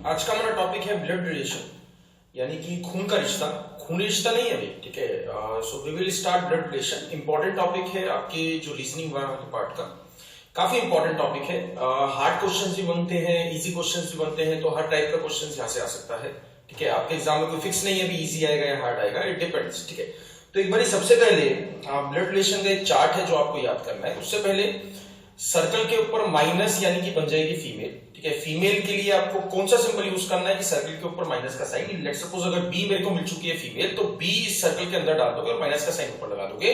आज का हमारा टॉपिक है ब्लड रिलेशन, यानी कि खून का रिश्ता। खून रिश्ता नहीं है अभी, ठीक है। So we will start blood relation. Important topic है आपके जो रीजनिंग वाले पार्ट का, काफी इंपॉर्टेंट टॉपिक है। हार्ड क्वेश्चंस भी बनते हैं, इजी क्वेश्चंस भी बनते हैं, तो हर टाइप का क्वेश्चन यहाँ से आ सकता है, ठीक है। आपके एग्जाम में कोई फिक्स नहीं है अभी इजी आएगा या हार्ड आएगा, इट डिपेंड्स, ठीक है। तो एक बार सबसे पहले ब्लड रिलेशन का एक चार्ट है जो आपको याद करना है। उससे पहले सर्कल के ऊपर माइनस यानी कि बन जाएगी फीमेल, ठीक है। फीमेल के लिए आपको कौन सा सिंबल यूज करना है कि सर्कल के ऊपर माइनस का साइन। लेट्स सपोज अगर बी मेरे को मिल चुकी है फीमेल, तो बी इस सर्कल के अंदर डाल दोगे और माइनस का साइन ऊपर लगा दोगे।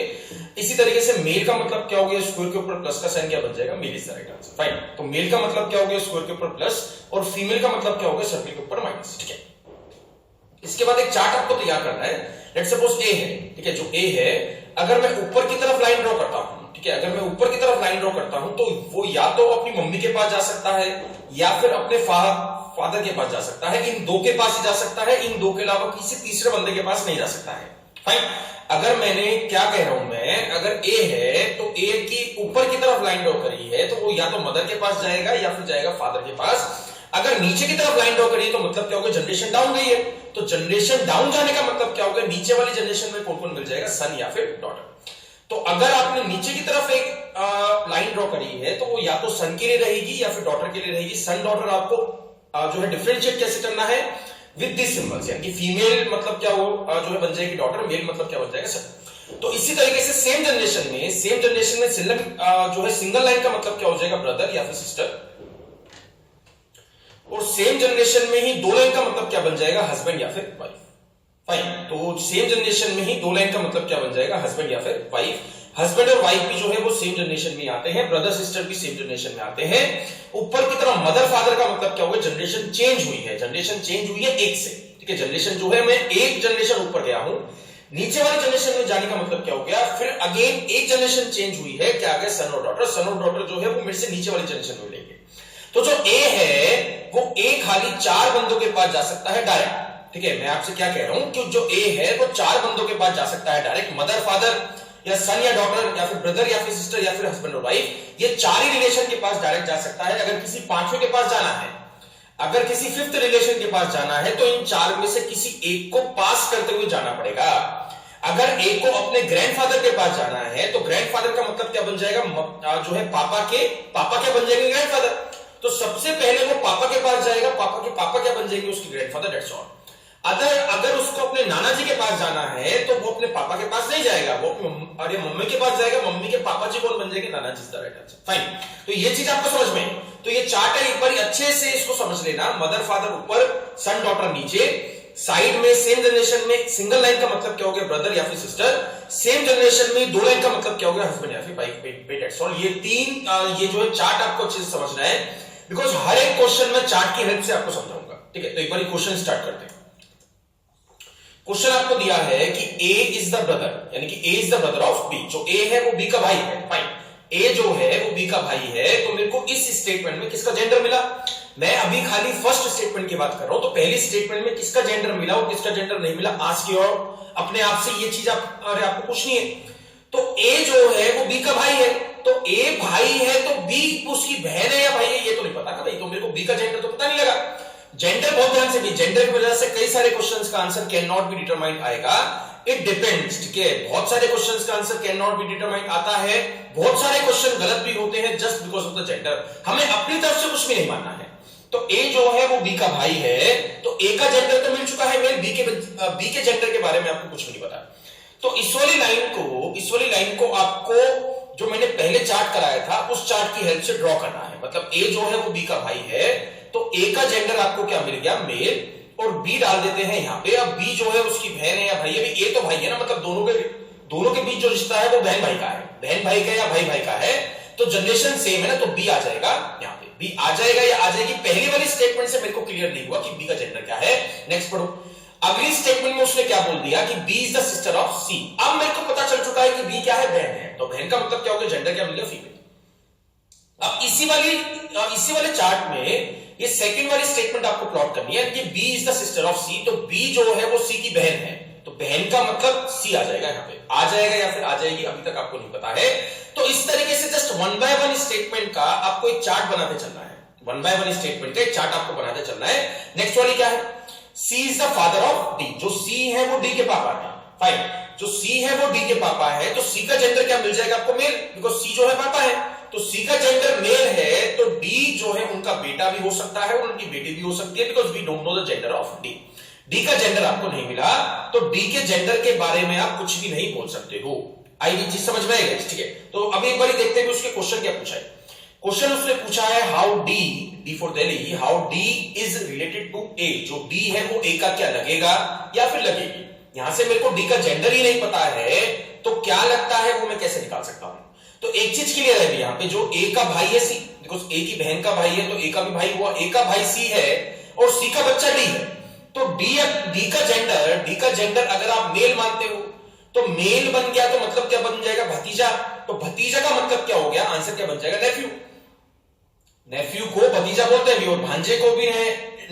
इसी तरीके से मेल का मतलब क्या हो गया, स्क्वायर के ऊपर प्लस का साइन क्या बन जाएगा, male is the right answer, fine. तो मेल का मतलब क्या हो गया, स्क्वायर के ऊपर प्लस, और फीमेल का मतलब क्या हो गया, सर्कल के ऊपर माइनस, ठीक है। इसके बाद एक चार्ट आपको तैयार करना है। लेट्स सपोज ए है, ठीक है। जो ए है, अगर मैं ऊपर की तरफ लाइन ड्रॉ करता हूं, ठीक है, अगर मैं ऊपर की तरफ लाइन ड्रॉ करता हूं, तो वो या तो अपनी मम्मी के पास जा सकता है या फिर अपने फादर के पास जा सकता है। इन दो के पास ही जा सकता है, इन दो के अलावा किसी तीसरे बंदे के पास नहीं जा सकता है, फाइन। अगर मैंने क्या कह रहा हूं मैं, अगर ए है तो ए की ऊपर की तरफ लाइन ड्रॉ करी है तो वो या तो मदर के पास जाएगा या फिर जाएगा फादर के पास। अगर नीचे की तरफ लाइन ड्रॉ करी तो मतलब क्या होगा, जनरेशन डाउन गई है, तो जनरेशन डाउन जाने का मतलब क्या होगा, नीचे वाली जनरेशन में कौन कौन मिल जाएगा, सन या फिर डॉटर। तो अगर आपने नीचे की तरफ एक लाइन ड्रॉ करी है तो वो या तो सन के लिए रहेगी या फिर डॉटर के लिए रहेगी। सन डॉटर आपको जो है डिफरेंशिएट कैसे करना है, विद दिस सिंबल्स, यानी कि फीमेल मतलब क्या वो जो है बन जाएगी डॉटर, मेल मतलब क्या बन जाएगा सन। तो इसी तरीके से सेम जनरेशन में जो है सिंगल लाइन का मतलब क्या हो जाएगा, ब्रदर या फिर सिस्टर। और सेम जनरेशन में ही दो लाइन का मतलब क्या बन जाएगा, हस्बैंड या फिर वाइफ, फाइन। तो सेम जनरेशन में ही दो लाइन का मतलब क्या बन जाएगा, हस्बैंड या फिर वाइफ। हस्बैंड और वाइफ भी जो है वो सेम जनरेशन में आते हैं, ब्रदर सिस्टर भी सेम जनरेशन में आते हैं। ऊपर की तरफ मदर फादर का मतलब क्या होगा, जनरेशन चेंज हुई है, जनरेशन चेंज हुई है एक से, ठीक है। जनरेशन जो है मैं एक जनरेशन ऊपर गया हूं, नीचे वाली जनरेशन में जाने का मतलब क्या हो गया, फिर अगेन एक जनरेशन चेंज हुई है, क्या आ गया, सन और डॉटर। सन और डॉटर जो है वो मेरे से नीचे वाली जनरेशन में लेंगे। तो जो ए है वो ए खाली चार बंदों के पास जा सकता है डायरेक्ट, ठीक है। मैं आपसे क्या कह रहा हूं कि जो ए है वो चार बंदों के पास जा सकता है डायरेक्ट, मदर फादर या सन या डॉटर या फिर ब्रदर या फिर सिस्टर या फिर हस्बैंड और वाइफ, ये चार ही रिलेशन के पास डायरेक्ट जा सकता है। अगर किसी पांचवें के पास जाना है, अगर किसी फिफ्थ रिलेशन के पास जाना है, तो इन चार में से किसी एक को पास करते हुए जाना पड़ेगा। अगर एक को अपने ग्रैंडफादर के पास जाना है तो ग्रैंडफादर का मतलब क्या बन जाएगा, जो है पापा क्या बन जाएंगे, ग्रैंडफादर। तो सबसे पहले वो पापा के पास जाएगा, पापा के पापा क्या बन जाएंगे, उसके ग्रैंडफादर, दैट्स ऑल। अगर उसको अपने नाना जी के पास जाना है तो वो अपने पापा के पास नहीं जाएगा, वो अरे मम्मी के पास जाएगा, मम्मी के पापा जी कौन बन जाएंगे, नाना जी, राइट आंसर, फाइन। तो ये चीज आपको समझ में, तो ये चार्ट है, एक बार अच्छे से इसको समझ लेना। मदर फादर ऊपर, सन डॉटर नीचे, साइड में सेम जनरेशन में सिंगल लाइन का मतलब क्या हो गया, ब्रदर या फिर सिस्टर। सेम जनरेशन में दो लाइन का मतलब क्या हो गया, हस्बैंड या फिर वाइफ। ये तीन ये जो है चार्ट आपको अच्छे से समझना है, बिकॉज हर एक क्वेश्चन में चार्ट की हेल्प से आपको समझाऊंगा, ठीक है। तो एक बार क्वेश्चन स्टार्ट करते हैं। क्वेश्चन आपको दिया है कि ए इज द ब्रदर, यानी कि A is the brother of B. जो ए है वो बी का भाई है, फाइन। ए जो है वो बी का भाई है, तो मेरे को इस स्टेटमेंट में किसका जेंडर मिला, मैं अभी खाली फर्स्ट स्टेटमेंट की बात कर रहा हूं। तो पहली स्टेटमेंट में किसका जेंडर मिला और किसका जेंडर नहीं मिला, आज की और अपने आप से ये चीज आपको पूछनी है। तो ए जो है वो बी का भाई है, तो ए भाई है तो बी उसकी बहन है या भाई है, ये तो नहीं पता भाई, तो मेरे को बी का जेंडर तो पता नहीं लगा। जेंडर बहुत ध्यान से भी, जेंडर की वजह से कई सारे क्वेश्चंस का answer can not be determined आएगा, इट डिपेंड्स, ठीक है। बहुत सारे क्वेश्चंस का answer can not be determined आता है, बहुत सारे क्वेश्चन गलत भी होते हैं just because of the gender. हमें अपनी तरफ से कुछ भी नहीं मानना है। तो ए जो है वो बी का भाई है, तो ए का जेंडर तो मिल चुका है, मेरे बी के जेंडर के बारे में आपको कुछ नहीं पता। तो इस वाली लाइन को आपको जो मैंने पहले चार्ट कराया था उस चार्ट की हेल्प से ड्रॉ करना है। मतलब ए जो है वो बी का भाई है, तो ए का जेंडर आपको क्या मिल गया, मेल, और बी डाल देते हैं यहां पे। अब बी जो है उसकी बहन है या भाई है, ए तो भाई है ना, मतलब दोनों के बीच जो रिश्ता है वो बहन भाई का है, बहन भाई का या भाई भाई का है, तो जनरेशन सेम है ना, तो बी आ जाएगा यहां पे, बी आ जाएगा या आ जाएगी। पहली वाली स्टेटमेंट से मेरे को क्लियर नहीं हुआ कि बी का जेंडर क्या है। नेक्स्ट पढ़ो, अगली स्टेटमेंट में उसने क्या बोल दिया कि B is the sister of C. अब मेरे को पता चल चुका है कि बी क्या है, बहन है, तो बहन का मतलब क्या हो गया, जेंडर क्या मिल गया, फीमेल। अब इसी वाले चार्ट में ये सेकंड वाली स्टेटमेंट आपको प्लॉट करनी है कि B is the sister of C, तो बी जो है वो सी की बहन है, तो बहन का मतलब सी आ जाएगा यहाँ पे, आ जाएगा या फिर आ जाएगी, अभी तक आपको नहीं पता है। तो इस तरीके से just one by one statement का आपको एक चार्ट बनाते चलना है, वन बाय वन स्टेटमेंट का एक चार्ट आपको बनाते चलना है। नेक्स्ट वाली क्या है, C is the father of D, जो सी है वो डी के पापा है। फाइन, जो सी है वो डी के पापा है, तो सी का जेंडर क्या मिल जाएगा आपको, मेल, बिकॉज सी जो है पापा है, तो सी का जेंडर मेल है, तो डी जो है उनका बेटा भी हो सकता है और उनकी बेटी भी हो सकती है, because we don't know the gender of D. D का जेंडर आपको नहीं मिला, तो डी के जेंडर के बारे में आप कुछ भी नहीं बोल सकते हो। आई चीज समझ में आएगा, ठीक है। तो अभी एक बार देखते हैं कि उसके क्वेश्चन क्या पूछा है। क्वेश्चन उसने पूछा है how D for Delhi, how D is related to A, जो डी है वो ए का क्या लगेगा या फिर लगेगी। यहां से मेरे को डी का जेंडर ही नहीं पता है, तो क्या लगता है वो मैं कैसे निकाल सकता हूं। तो एक चीज क्लियर है यहां पे, जो ए का भाई है सी, बिकॉज ए की बहन का भाई है तो ए का भी भाई हुआ, ए का भाई सी है और सी का बच्चा डी है, तो डी का जेंडर अगर आप मेल मानते हो तो मेल बन गया, तो मतलब क्या बन जाएगा, भतीजा। तो भतीजा का मतलब क्या हो गया, आंसर क्या बन जाएगा, नेफ्यू। नेफ्यू को भतीजा बोलते हैं भी, और भांजे को भी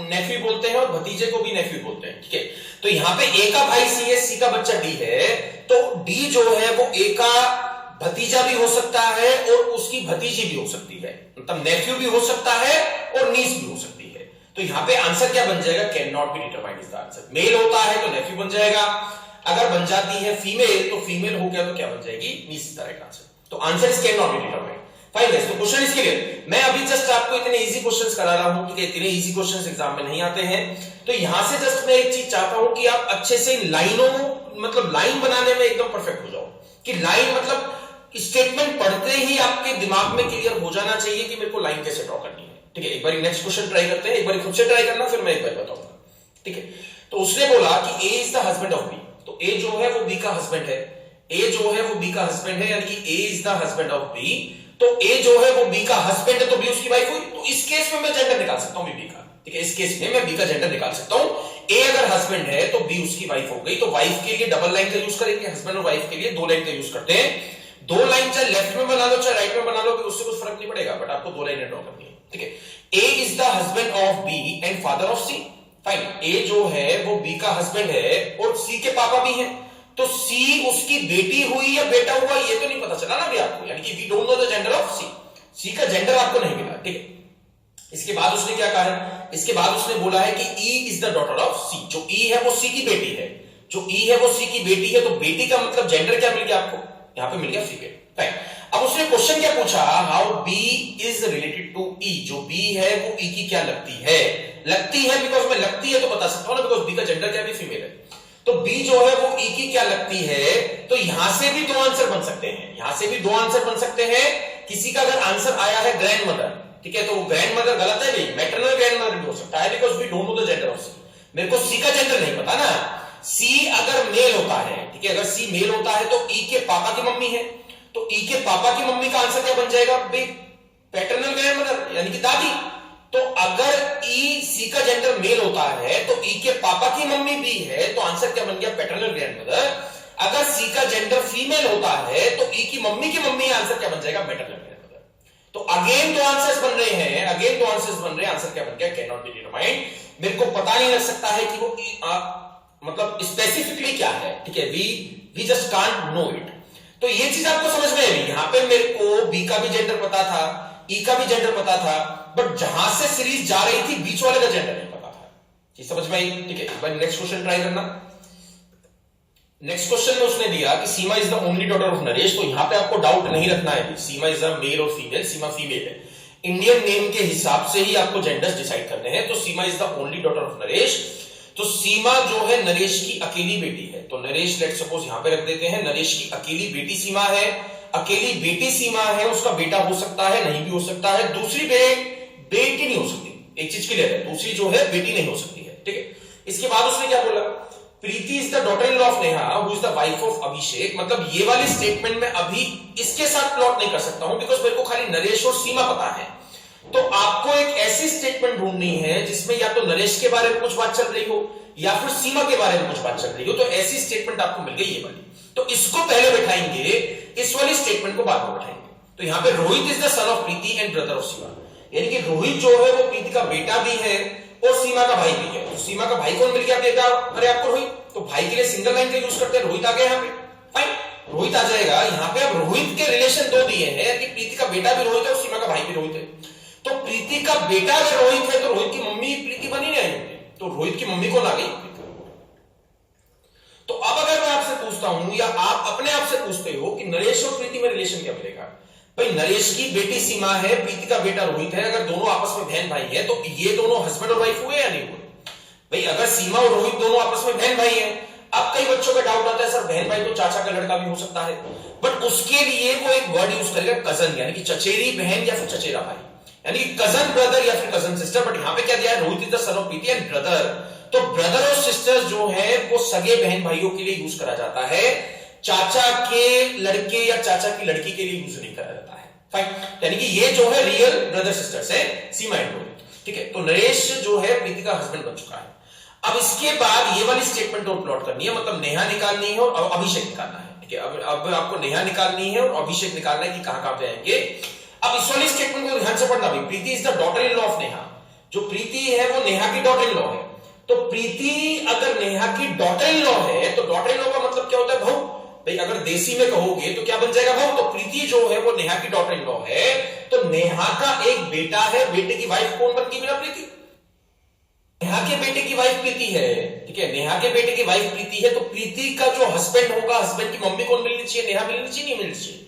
नेफ्यू बोलते हैं और भतीजे को भी नेफ्यू बोलते हैं, ठीक है। तो यहां पे ए का भाई सी है, सी का बच्चा डी है, तो डी जो है वो ए का भतीजा भी हो सकता है और उसकी भतीजी भी हो सकती है, मतलब नेफ्यू भी हो सकता है और नीस भी हो सकती है। तो यहां पे आंसर क्या बन जाएगा, can not be determined is the answer. Male होता है तो नेफ्यू बन जाएगा, अगर बन जाती है फीमेल तो फीमेल हो गया तो क्या बन जाएगी, नीस इज द राइट आंसर। तो answer is can not be determined. Fine guys, तो क्वेश्चन इसके लिए मैं अभी जस्ट आपको इतने इजी क्वेश्चंस करा रहा हूं, ठीक है। इतने इजी क्वेश्चंस एग्जाम में नहीं आते हैं, तो यहां से जस्ट मैं एक चीज चाहता हूं कि आप अच्छे से लाइनों, मतलब लाइन बनाने में एकदम परफेक्ट हो जाओ, कि लाइन मतलब स्टेटमेंट पढ़ते ही आपके दिमाग में क्लियर हो जाना चाहिए कि मेरे को लाइन कैसे ड्रॉ करनी है, ठीक है। एक बार नेक्स्ट क्वेश्चन ट्राई करते हैं, एक बार खुद से ट्राई करना, फिर मैं एक बार बताऊंगा, ठीक है। तो उसने बोला कि A is the husband of B, तो ए जो है वो बी का हस्बैंड है, ए जो है वो बी का हस्बैंड है, यानी कि A is the husband of B, तो ए जो है वो बी का हस्बैंड है तो बी उसकी वाइफ हुई। तो इस केस में मैं जेंडर निकाल सकता हूं बी का, ठीक है। इस केस में मैं बी का जेंडर निकाल सकता हूं, ए अगर हस्बैंड है तो बी उसकी वाइफ हो गई। तो वाइफ के लिए डबल लाइन का यूज करेंगे, हस्बैंड और वाइफ के लिए दो लाइन का यूज करते हैं। दो लाइन चाहे लेफ्ट में बना लो चाहे राइट में बना लो, उससे कुछ फर्क नहीं पड़ेगा, बट आपको दो लाइनें ड्रॉ करनी है, ठीक है। A is the husband of B and father of C. Fine, A जो है वो बी का हस्बैंड है और सी के पापा भी हैं, तो सी उसकी बेटी हुई या बेटा हुआ ये तो नहीं पता चला ना अभी आपको, यानी कि we don't know the gender of C. C का जेंडर आपको नहीं मिला, ठीक है। इसके बाद उसने क्या कहा है, इसके बाद उसने बोला है कि E is the daughter of C, जो ई है वो सी की बेटी है, जो ई है वो सी की बेटी है, तो बेटी का मतलब जेंडर क्या मिल गया आपको, यहां पे मिल गया फीमेल। राइट, अब उसने क्वेश्चन क्या पूछा, how B is related to E, जो बी है वो ई की क्या लगती है। लगती है बिकॉज में लगती है तो बता सकता हूं ना, बिकॉज बी का जेंडर क्या भी फीमेल है, तो बी जो है वो ई की क्या लगती है। तो यहां से भी दो आंसर बन सकते हैं, यहां से भी दो आंसर बन सकते हैं। किसी का अगर आंसर आया है ग्रैंड मदर, ठीक है, तो ग्रैंड मदर गलत है भाई, मैटरनल ग्रैंड मदर भी हो सकता है, because we don't know the gender of C. मेरे को सी का जेंडर नहीं पता ना। सी अगर मेल होता है, ठीक है, अगर सी मेल होता है तो ई के पापा की मम्मी है, तो ई के पापा की मम्मी का आंसर क्या बन जाएगा भाई, पैटर्नल ग्रैंड मदर यानी कि दादी। तो अगर ई सी का जेंडर मेल होता है तो ई के पापा की मम्मी भी है, तो आंसर क्या बन गया, पैटर्नल ग्रैंड मदर। अगर सी का जेंडर फीमेल होता है तो ई की मम्मी, आंसर क्या बन जाएगा, मैटरनल ग्रैंड मदर। तो अगेन दो आंसर्स बन रहे हैं, अगेन दो आंसर्स बन रहे हैं, आंसर क्या बन गया, कैन नॉट बी डिटरमाइंड। मेरे को पता नहीं लग सकता है कि वो मतलब स्पेसिफिकली क्या है, ठीक है, we just can't know it. तो ये चीज आपको समझ में आई। यहां पे मेरे को बी का भी जेंडर पता था, ई का भी जेंडर पता था, बट जहां से सीरीज जा रही थी बीच वाले का जेंडर नहीं पता था। चीज समझ में आई, ठीक है। एक बार नेक्स्ट क्वेश्चन ट्राई करना। नेक्स्ट क्वेश्चन में उसने दिया कि Seema is the only daughter of Naresh. तो यहां पे आपको डाउट नहीं रखना है, सीमा इज द मेल और फीमेल, सीमा फीमेल है। इंडियन नेम के हिसाब से ही आपको जेंडर्स डिसाइड करने हैं। तो Seema is the only daughter of Naresh, तो सीमा जो है नरेश की अकेली बेटी है। तो नरेश लेट सपोज यहां पे रख देते हैं, नरेश की अकेली बेटी सीमा है, अकेली बेटी सीमा है, उसका बेटा हो सकता है, नहीं भी हो सकता है। दूसरी बेटी नहीं हो सकती, एक चीज क्लियर है, दूसरी जो है बेटी नहीं हो सकती है, ठीक है। इसके बाद उसने क्या बोला, Preeti is the daughter in law of Neha who is the wife of Abhishek. मतलब ये वाली स्टेटमेंट में अभी इसके साथ प्लॉट नहीं कर सकता हूं, बिकॉज मेरे को खाली नरेश और सीमा पता है। तो आपको एक ऐसी स्टेटमेंट ढूंढनी है जिसमें या तो नरेश के बारे में कुछ बात चल रही हो या फिर सीमा के बारे में कुछ बात चल रही हो। तो ऐसी स्टेटमेंट आपको मिल गई ये वाली, तो इसको पहले बैठाएंगे, इस वाली स्टेटमेंट को बाद में बैठाएंगे। तो यहां पे Rohit is the son of Preeti and brother of Seema, यानी कि रोहित जो है वो प्रीति का बेटा भी है और सीमा का भाई भी है। तो सीमा का भाई कौन मिल गया बेटा, अरे आपको रोहित। तो भाई के लिए सिंगल लाइन का यूज करते हैं, रोहित आ गया यहाँ पे। फाइन, रोहित आ जाएगा यहाँ पे। अब रोहित के रिलेशन दो दिए हैं कि प्रीति का बेटा भी रोहित है और सीमा का भाई भी रोहित है। तो प्रीति का बेटा अगर रोहित है तो रोहित की मम्मी प्रीति बनी नहीं होगी, तो रोहित की मम्मी कौन आ गई? तो अब अगर मैं आपसे पूछता हूं या आप अपने आप से पूछते हो कि नरेश और प्रीति में रिलेशन क्या मिलेगा, भाई नरेश की बेटी सीमा है, प्रीति का बेटा रोहित है, अगर दोनों आपस में बहन भाई है तो ये दोनों हस्बैंड और वाइफ हुए या नहीं हुए? भाई अगर सीमा और रोहित दोनों आपस में बहन भाई हैं, अब कई बच्चों का डाउट आता है सर बहन भाई तो चाचा का लड़का भी हो सकता है, बट उसके लिए वो एक वर्ड यूज करेगा कजन, यानी कि चचेरी बहन या फिर चचेरा भाई, यानी कि कजन ब्रदर या फिर कजन सिस्टर। बट यहां पे क्या दिया है? Rohit is the son of Preeti and brother. तो ब्रदर और सिस्टर्स जो है वो सगे बहन भाइयों के लिए यूज करा जाता है, चाचा के लड़के या चाचा की लड़की के लिए यूज नहीं करा जाता है। फाइन, यानी कि ये जो है रियल ब्रदर सिस्टर्स है, सीमा एंड रोहित। ठीक है, तो नरेश जो है प्रीति का हस्बैंड बन चुका है। अब इसके बाद ये वाली स्टेटमेंट और प्लॉट करनी है, मतलब नेहा निकालनी है और अभिषेक निकालना है। ठीक है, अब आपको नेहा निकालनी है और अभिषेक निकालना है कि कहां कहां पे आएंगे। अब इस वाली स्टेटमेंट को ध्यान से पढ़ना भी, Preeti is the daughter in law of Neha. जो प्रीति है वो नेहा की डॉटर इन लॉ है, तो प्रीति अगर नेहा की डॉटर इन लॉ है तो डॉटर इन लॉ का मतलब क्या होता है? भाऊ। भाई अगर देसी में कहोगे तो क्या बन जाएगा? भाऊ। तो प्रीति जो है वो नेहा की डॉटर इन लॉ है, तो नेहा का एक बेटा है, बेटे की वाइफ कौन बनती है मेरा? प्रीति। नेहा के बेटे की वाइफ प्रीति है। ठीक है, नेहा के बेटे की वाइफ प्रीति है, तो प्रीति का जो हस्बैंड होगा, हस्बैंड की मम्मी कौन मिलनी चाहिए? नेहा मिलनी चाहिए, नहीं मिलनी चाहिए?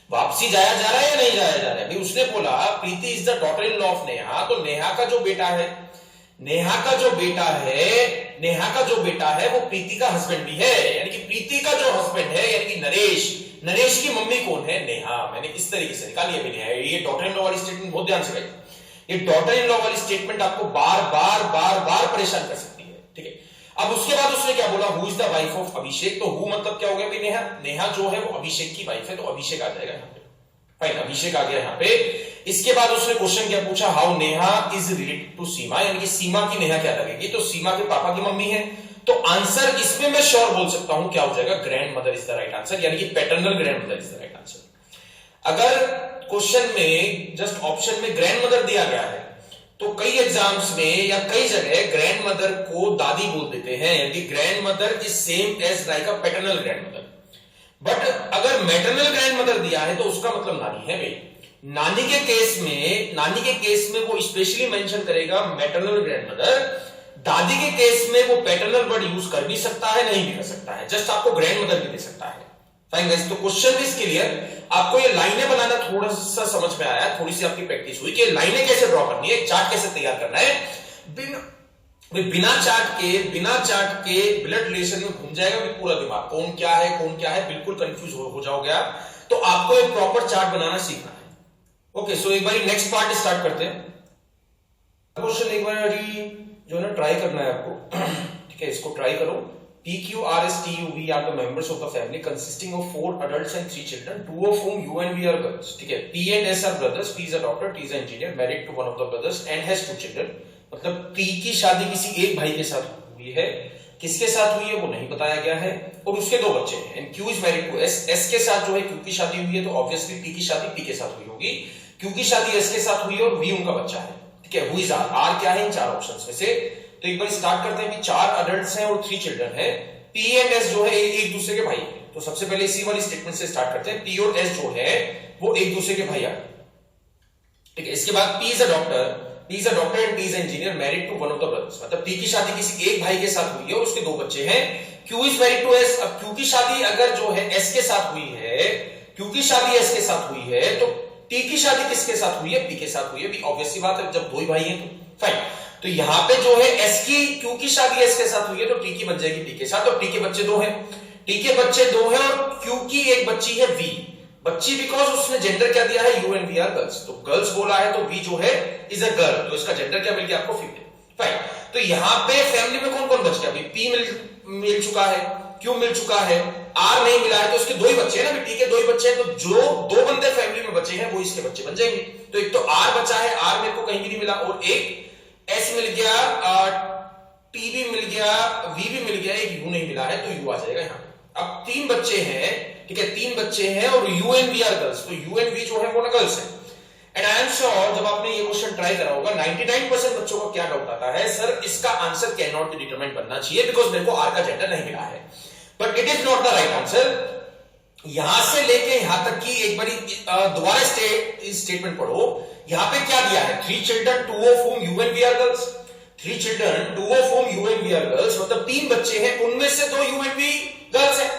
वापसी जाया जा रहा है या नहीं जाया जा रहा है? भाई उसने बोला Preeti is the daughter in law of Neha, तो नेहा का जो बेटा है, नेहा का जो बेटा है वो प्रीति का हस्बैंड भी है, यानी कि प्रीति का जो हस्बैंड है यानी कि नरेश, नरेश की मम्मी कौन है? नेहा। मैंने इस तरीके से निकाली अभी नेहा। ये डॉटर इन लॉ वाली स्टेटमेंट बहुत ध्यान से गाइस, ये डॉटर इन लॉ वाली स्टेटमेंट आपको बार बार परेशान कर सकती है। ठीक है, अब उसके बाद उसने क्या बोला? Who is the wife of Abhishek. तो हु मतलब क्या हो गया? नेहा। नेहा जो है वो अभिषेक की वाइफ है, तो अभिषेक आ जाएगा यहाँ पे। फाइन, अभिषेक आ गया यहाँ पे। इसके बाद उसने क्वेश्चन क्या पूछा? How Neha is related to Seema, यानी कि सीमा की नेहा क्या लगेगी? तो सीमा के पापा की मम्मी है, तो आंसर इसमें मैं श्योर बोल सकता हूं क्या हो जाएगा? Grand mother is the right answer, यानी कि paternal grandmother is the right answer. अगर क्वेश्चन में जस्ट ऑप्शन में ग्रैंड मदर दिया गया है तो कई एग्जाम्स में या कई जगह ग्रैंड मदर को दादी बोल देते हैं, यानी grandmother is same as like a paternal grandmother. But अगर मैटरनल ग्रैंड मदर दिया है तो उसका मतलब नानी है। भाई नानी के केस में वो स्पेशली मेंशन करेगा मैटरनल ग्रैंड मदर। दादी के केस में वो पैटर्नल वर्ड यूज कर भी सकता है, नहीं भी कर सकता है, जस्ट आपको ग्रैंड मदर भी दे सकता है। फाइन गाइस, तो क्वेश्चन इज क्लियर। आपको ये लाइनें बनाना थोड़ा सा समझ में आया, थोड़ी सी आपकी प्रैक्टिस हुई कि लाइनें कैसे ड्रॉ करनी है, चार्ट कैसे तैयार करना है। बिना चार्ट के ब्लड रिलेशन में घूम जाएगा पूरा दिमाग, कौन क्या है, बिल्कुल कंफ्यूज हो जाओगे आप। तो आपको एक प्रॉपर चार्ट बनाना सीखना है। ओके, सो एक बार नेक्स्ट पार्ट स्टार्ट करते हैं। क्वेश्चन एक बार जो है ना ट्राई करना है आपको। ठीक है, इसको ट्राई करो। P, Q, R, S, T, U, V are the members of the family consisting of 4 adults and 3 children, 2 of whom U and V are girls. ठीक है, P and S are brothers. P is a doctor, T is an engineer, married to one of the brothers and has 2 children. मतलब P की शादी किसी एक भाई के साथ हुई है, किसके साथ हुई है वो नहीं बताया गया है, और उसके 2 बच्चे हैं। And Q is married to S. S के साथ जो है Q की शादी हुई है, तो ऑब्वियसली P की शादी P के साथ हुई होगी। Q की शादी S के साथ हुई है और V उनका बच्चा है। ठीक है, who is R? R क्या है इन 4 ऑप्शंस में से? तो एक बार स्टार्ट करते हैं कि 4 अडल्ट्स हैं और 3 चिल्ड्रन है। P एंड S जो है एक दूसरे के भाई है, तो सबसे पहले इसी वाली स्टेटमेंट से स्टार्ट करते हैं। P और S जो है वो एक दूसरे के भाई है। ठीक है, इसके बाद P is a doctor and T is engineer, married to one of the brothers. मतलब P की शादी किसी एक भाई के साथ हुई है और उसके 2 बच्चे हैं। Q is married to S। अब Q की शादी अगर जो है S के साथ हुई है, Q की शादी S के साथ हुई है, तो T की शादी किसके साथ हुई है? P के साथ हुई है। ऑब्वियस सी बात है, जब 2 ही भाई हैं तो फाइन। तो यहां पे जो है Q की शादी S के साथ हुई है, तो T की बन जाएगी P के साथ, और T के बच्चे 2 हैं। T के बच्चे 2 हैं और Q की एक बच्ची है V। बच्ची बिकॉज उसने जेंडर क्या दिया है? U and V are girls। तो गर्ल्स बोला है तो V जो है इज अ गर्ल, तो इसका जेंडर क्या मिल गया आपको? फीमेल। फाइन, तो यहां पे फैमिली में कौन कौन बच गया? अभी P मिल चुका है, Q मिल चुका है, R नहीं मिला है, तो इसके 2 ही बच्चे हैं ना, T के 2 ही बच्चे हैं, तो जो 2 बंदे फैमिली में बचे हैं वो इसके बच्चे बन जाएंगे। तो एक तो R बचा है, R मेरे को कहीं भी नहीं मिला, और एक S मिल गया, T भी मिल गया, V भी मिल गया, एक U नहीं मिला है, तो U आ जाएगा यहाँ। अब 3 बच्चे हैं, ठीक है, 3 बच्चे हैं और U and V are girls, तो U and V जो है वो ना गर्ल्स है। एंड आई एम श्योर जब आपने ये क्वेश्चन ट्राई करा होगा 99% बच्चों को क्या डाउट आता है? सर इसका answer can not be determined बनना चाहिए बिकॉज मेरे को R का जेंडर नहीं मिला है, but it is not the right answer. यहां से लेके यहां तक की एक बारी दोबारा स्टेटमेंट पढ़ो। यहां पे क्या दिया है? 3 children, 2 of whom U and V are girls। 3 children, 2 of whom you and we are girls, मतलब 3 बच्चे हैं, उनमें से 2 you and we गर्ल्स हैं।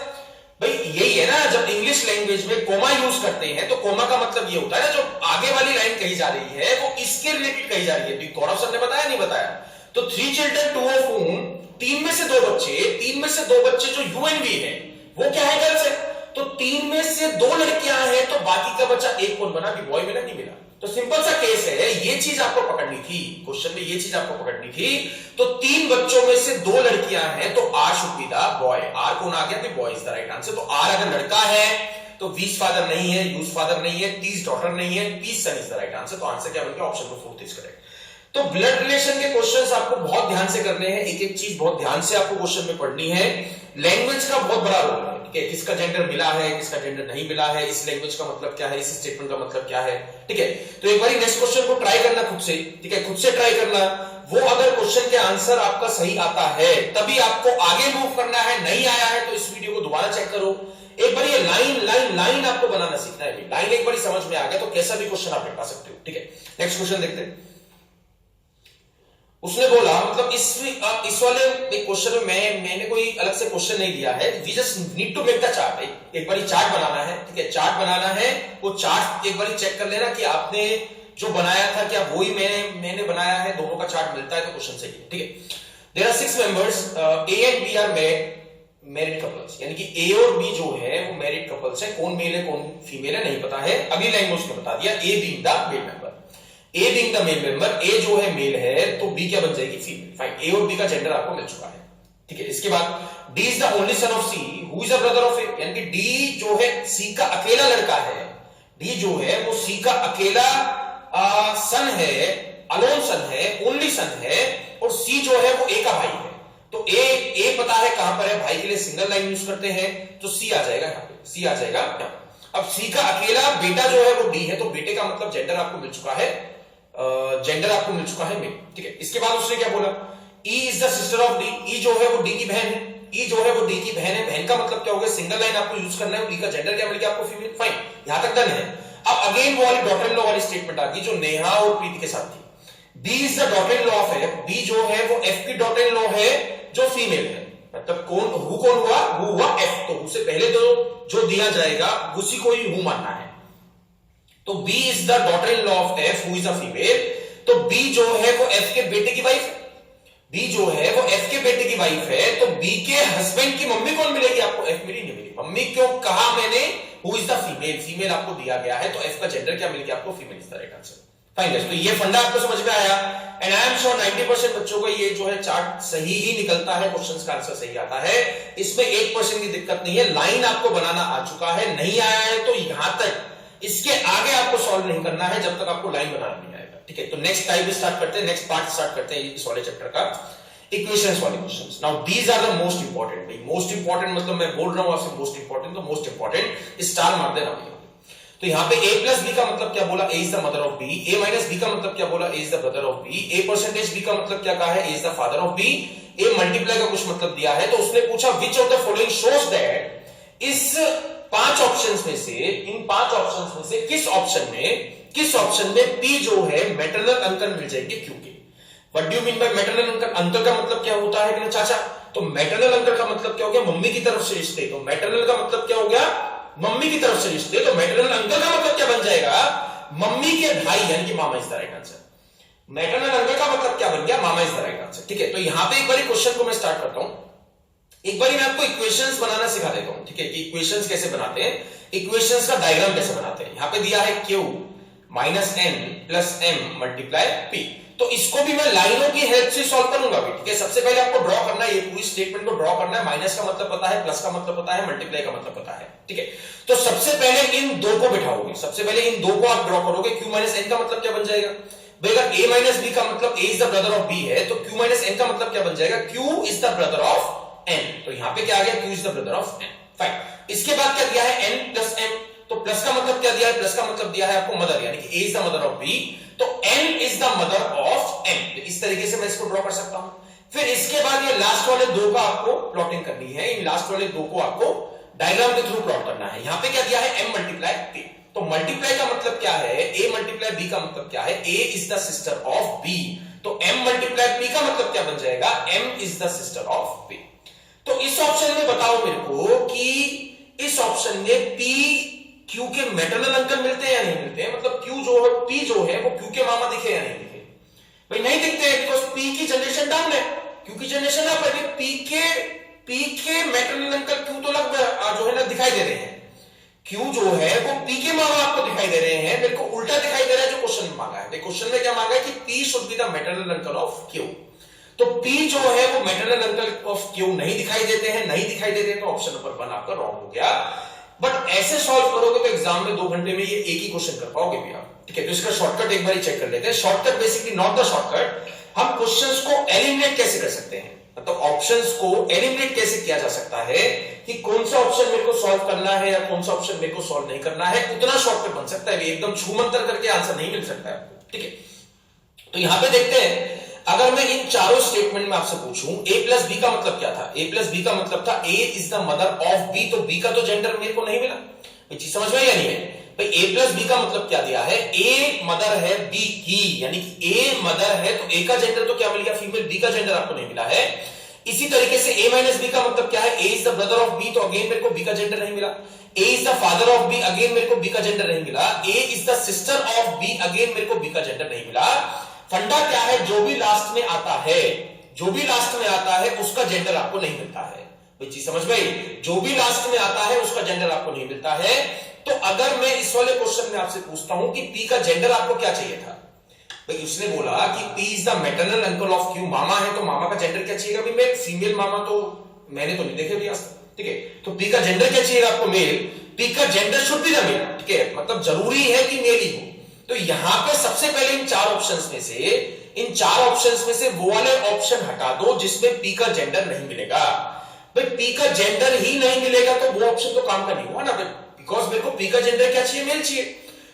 भाई यही है ना, जब इंग्लिश लैंग्वेज में कोमा यूज करते हैं तो कोमा का मतलब ये होता है ना, जो आगे वाली लाइन कही जा रही है वो इसके रिलेटेड कही जा रही है। गौरव सर ने बताया नहीं बताया? तो 3 children, 2 of whom, 3 में से 2 बच्चे, 3 में से 2 बच्चे जो you and we हैं वो क्या है? गर्ल्स है। तो 3 में से 2 लड़कियां हैं, तो बाकी का बच्चा एक कौन बना? बॉय मिला नहीं मिला? तो सिंपल सा केस है, ये चीज आपको पकड़नी थी क्वेश्चन में, ये चीज आपको पकड़नी थी। तो 3 बच्चों में से 2 लड़कियां हैं, तो R should be the boy. R कौन आ गया? Boy is the right answer. तो आर अगर लड़का है तो वीज फादर नहीं है, यूज फादर नहीं है, तीज डॉटर नहीं है, P's son is the right answer. तो आंसर क्या बन गया? Option number 4 is correct. तो ब्लड रिलेशन के क्वेश्चंस आपको बहुत ध्यान से करने हैं, एक एक चीज बहुत ध्यान से आपको क्वेश्चन में पढ़नी है। लैंग्वेज का बहुत बड़ा रोल है, ठीक है? किसका जेंडर मिला है, किसका जेंडर नहीं मिला है, इस लैंग्वेज का मतलब क्या है, इस स्टेटमेंट का मतलब क्या है, ठीक है? तो एक बार नेक्स्ट क्वेश्चन को ट्राई करना खुद से, ठीक है? खुद से ट्राई करना। वो अगर क्वेश्चन के आंसर आपका सही आता है तभी आपको आगे मूव करना है, नहीं आया है तो इस वीडियो को दोबारा चेक करो। एक बार ये लाइन आपको बनाना सीखना है। लाइन एक बार समझ में आ गया तो कैसा भी क्वेश्चन आप लिखा सकते हो, ठीक है? नेक्स्ट क्वेश्चन देखते हैं। उसने बोला, मतलब इस वाले क्वेश्चन में मैंने कोई अलग से क्वेश्चन नहीं दिया है, we just need to make the chart. एक बार चार्ट बनाना है, ठीक है? चार्ट बनाना है, वो चार्ट एक बार चेक कर लेना कि आपने जो बनाया था क्या वही मैंने बनाया है, दोनों का चार्ट मिलता है तो क्वेश्चन सही है, ठीक है? There are 6 members, A and B are married couples, यानी कि ए और बी जो है वो मैरिड कपल्स है। कौन मेल है कौन फीमेल है नहीं पता है, अगली लाइन में उसने बता दिया, A being the male member. A being the male member, A जो है मेल है तो बी क्या बन जाएगी? फीमेल। फाइन, ए और बी का जेंडर आपको मिल चुका है, ठीक है? इसके बाद D is the only son of C who is a brother of A, यानी कि डी जो है सी का अकेला लड़का है। डी जो है वो सी का अकेला सन है, अलोन सन है, ओनली सन है, और सी जो है वो ए का भाई है। तो ए पता है कहां पर है, भाई के लिए सिंगल लाइन यूज करते हैं, तो सी आ जाएगा यहां पे, सी आ जाएगा यहां। अब सी का अकेला बेटा जो है वो डी है, तो बेटे का मतलब जेंडर आपको मिल चुका है, जेंडर आपको मिल चुका है मेल, ठीक है? इसके बाद उसने क्या बोला? E is the sister of D, E जो है वो डी की बहन है, ई जो है वो डी की बहन है। बहन का मतलब क्या हो गया? सिंगल लाइन आपको यूज करना है, डी का जेंडर क्या मिल गया आपको? फीमेल। फाइन, यहां तक डन है। अब अगेन वो वाली डॉटर इन लॉ वाली स्टेटमेंट आ गई जो नेहा और प्रीति के साथ थी। B is the daughter in law of F, B जो है वो एफ की डॉटर इन लॉ है जो फीमेल है। मतलब कौन हुआ? हु हुआ एफ, तो उससे पहले जो दिया जाएगा उसी को ही हु मानना है। तो B is the daughter in law of F who is a female, तो बी जो है वो एफ के बेटे की वाइफ है। बी जो है वो एफ के बेटे की वाइफ है, तो बी के हस्बैंड की मम्मी कौन मिलेगी आपको? एफ मिली नहीं मिली? मम्मी क्यों कहा मैंने? Who is the female, female आपको दिया गया है, तो एफ का जेंडर क्या मिल गया आपको? Female is the right answer. Fine guys, तो ये फंडा आपको समझ में आया, एंड आई एम श्योर 90% बच्चों को ये जो है चार्ट सही ही निकलता है, क्वेश्चंस का आंसर सही आता है, इसमें 1% की दिक्कत नहीं है। लाइन आपको बनाना आ चुका है, नहीं आया है तो यहां तक, इसके आगे आपको सॉल्व नहीं करना है जब तक आपको लाइन बनाना नहीं आएगा, ठीक है? तो नेक्स्ट टाइप स्टार्ट करते हैं, नेक्स्ट पार्ट स्टार्ट करते हैं इस वाले चैप्टर का, इक्वेशंस वाले questions. Now these are the most important. Most important मतलब मैं बोल रहा हूं आपसे मोस्ट इंपॉर्टेंट, तो मोस्ट इंपॉर्टेंट स्टार मार देना भैया। तो यहाँ पे a प्लस बी का मतलब क्या बोला? A is the mother of B. a minus B का मतलब क्या बोला? A is the brother of B. a percentage B का मतलब क्या कहा है? A is the father of B. a multiply का कुछ मतलब दिया है, तो उसने पूछा which of the following shows that, इस 5 ऑप्शंस में से, इन 5 ऑप्शंस में से किस ऑप्शन में p जो है मैटरनल अंकल मिल जाएंगे क्यों के? What do you mean by maternal uncle? Uncle का मतलब क्या होता है कि चाचा, तो मैटरनल अंकल का मतलब क्या हो गया? मम्मी की तरफ से रिश्ते। तो मैटरनल का मतलब क्या हो गया? मम्मी की तरफ से रिश्ते। तो मैटरनल अंकल का मतलब क्या बन जाएगा? मम्मी के भाई, यानी कि mama is the right answer. Maternal uncle का मतलब क्या बन गया? Mama is the right answer, ठीक है? तो यहां पे एक बार क्वेश्चन को मैं स्टार्ट करता हूं, एक बार मैं आपको इक्वेशंस बनाना सिखा देता हूं, ठीक है? कि इक्वेशंस कैसे बनाते हैं, इक्वेशंस का डायग्राम कैसे बनाते हैं। यहां पे दिया है q minus n plus m multiply p, तो इसको भी मैं लाइनों की हेल्प से सॉल्व करूंगा भी, ठीक है? सबसे पहले आपको ड्रॉ करना है, ये पूरी स्टेटमेंट को ड्रॉ करना है। माइनस का मतलब पता है, प्लस का मतलब पता है, मल्टीप्लाई का मतलब पता है, ठीक है? तो सबसे पहले इन दो को बिठाओगे, सबसे पहले इन दो को आप ड्रॉ करोगे। q माइनस n का मतलब क्या बन जाएगा? भाई अगर a माइनस b का मतलब a is the brother of b है, तो q माइनस n का मतलब क्या बन जाएगा? q is the brother of n। तो यहां पे क्या आ गया? q is the brother of n। Fine, इसके बाद क्या दिया है? n plus m। तो प्लस का मतलब क्या दिया है? प्लस का मतलब दिया है आपको मदर, यानी कि a is the mother of b, तो n is the mother of m। इस तरीके से मैं इसको ड्रॉ कर सकता हूं। फिर इसके बाद ये लास्ट वाले दो का आपको प्लॉटिंग करनी है, इन लास्ट वाले दो को आपको डायग्राम के थ्रू प्लॉट करना है। यहां पे क्या दिया है? m multiply p। तो मल्टीप्लाई का मतलब क्या है? a मल्टीप्लाई b का मतलब क्या है? a is the sister of b, तो m मल्टीप्लाई p का मतलब क्या बन जाएगा, m is the sister of p। तो इस ऑप्शन में बताओ मेरे को कि इस ऑप्शन में p q के मैटरनल अंकल मिलते हैं या नहीं मिलते हैं, मतलब q जो है p जो है वो q के मामा दिखे या नहीं दिखे। भाई नहीं दिखते हैं, बिकॉज p की जनरेशन डाउन है, q की जनरेशन अप है। p के मैटरनल अंकल q तो लगभग जो है ना दिखाई दे रहे हैं, q जो है वो p के मामा आपको दिखाई दे रहे हैं, मेरे को उल्टा दिखाई दे रहा है जो क्वेश्चन में मांगा है। क्वेश्चन में क्या मांगा है कि p should be the maternal uncle of q, तो p जो है वो मैटरनल अंकल ऑफ q नहीं दिखाई देते हैं, नहीं दिखाई देते हैं, तो ऑप्शन नंबर 1 आपका रॉन्ग हो गया। बट ऐसे सॉल्व करोगे तो एग्जाम में 2 घंटे में ये एक ही क्वेश्चन कर पाओगे भी आप, ठीक है। तो इसका शॉर्टकट एक बार चेक कर लेते हैं। Shortcut basically not the shortcut, हम क्वेश्चंस को एलिमिनेट कैसे कर सकते हैं, मतलब ऑप्शंस को एलिमिनेट कैसे किया जा सकता है कि कौन सा ऑप्शन मेरे को सॉल्व करना है या कौन सा ऑप्शन मेरे को सॉल्व नहीं करना है, उतना शॉर्टकट बन सकता है। एकदम छूमंतर करके आंसर नहीं मिल सकता है आपको, ठीक है। तो यहां पे देखते हैं, अगर मैं इन चारों स्टेटमेंट में आपसे पूछूं a प्लस बी का मतलब क्या था, a प्लस बी का मतलब था a is the mother of b, तो b का तो जेंडर मेरे को नहीं मिला। चीज समझ में या नहीं है भाई, a प्लस बी का मतलब क्या दिया है, a मदर है b की, यानी कि a मदर है तो a का जेंडर तो क्या मिल गया, फीमेल, b का जेंडर आपको नहीं मिला है। इसी तरीके से a माइनस बी का मतलब क्या है, a is the brother of b, तो अगेन मेरे को b का जेंडर नहीं मिला। a is the father of b, again मेरे को b का जेंडर नहीं मिला। a is the sister of b, again मेरे को b का जेंडर नहीं मिला। फंडा क्या है, जो भी लास्ट में आता है, जो भी लास्ट में आता है उसका जेंडर आपको नहीं मिलता है। कोई चीज समझ में, जो भी लास्ट में आता है उसका जेंडर आपको नहीं मिलता है। तो अगर मैं इस वाले क्वेश्चन में आपसे पूछता हूं कि p का जेंडर आपको क्या चाहिए था, भाई उसने बोला कि p is the maternal uncle of q, मामा है तो मामा का जेंडर क्या चाहिएगा, भाई मैं फीमेल मामा तो मैंने तो नहीं देखे भी आज तक, ठीक है। तो p का जेंडर क्या चाहिएगा आपको, मेल। p का gender should be the male, ठीक है, मतलब जरूरी है कि मेल ही हो। तो यहां पे सबसे पहले इन चार ऑप्शंस में से वो वाले ऑप्शन हटा दो जिसमें p का जेंडर नहीं मिलेगा। भाई p का जेंडर ही नहीं मिलेगा तो वो ऑप्शन तो काम का नहीं हुआ ना, बिकॉज मेरे को p का जेंडर क्या चाहिए, मेल चाहिए।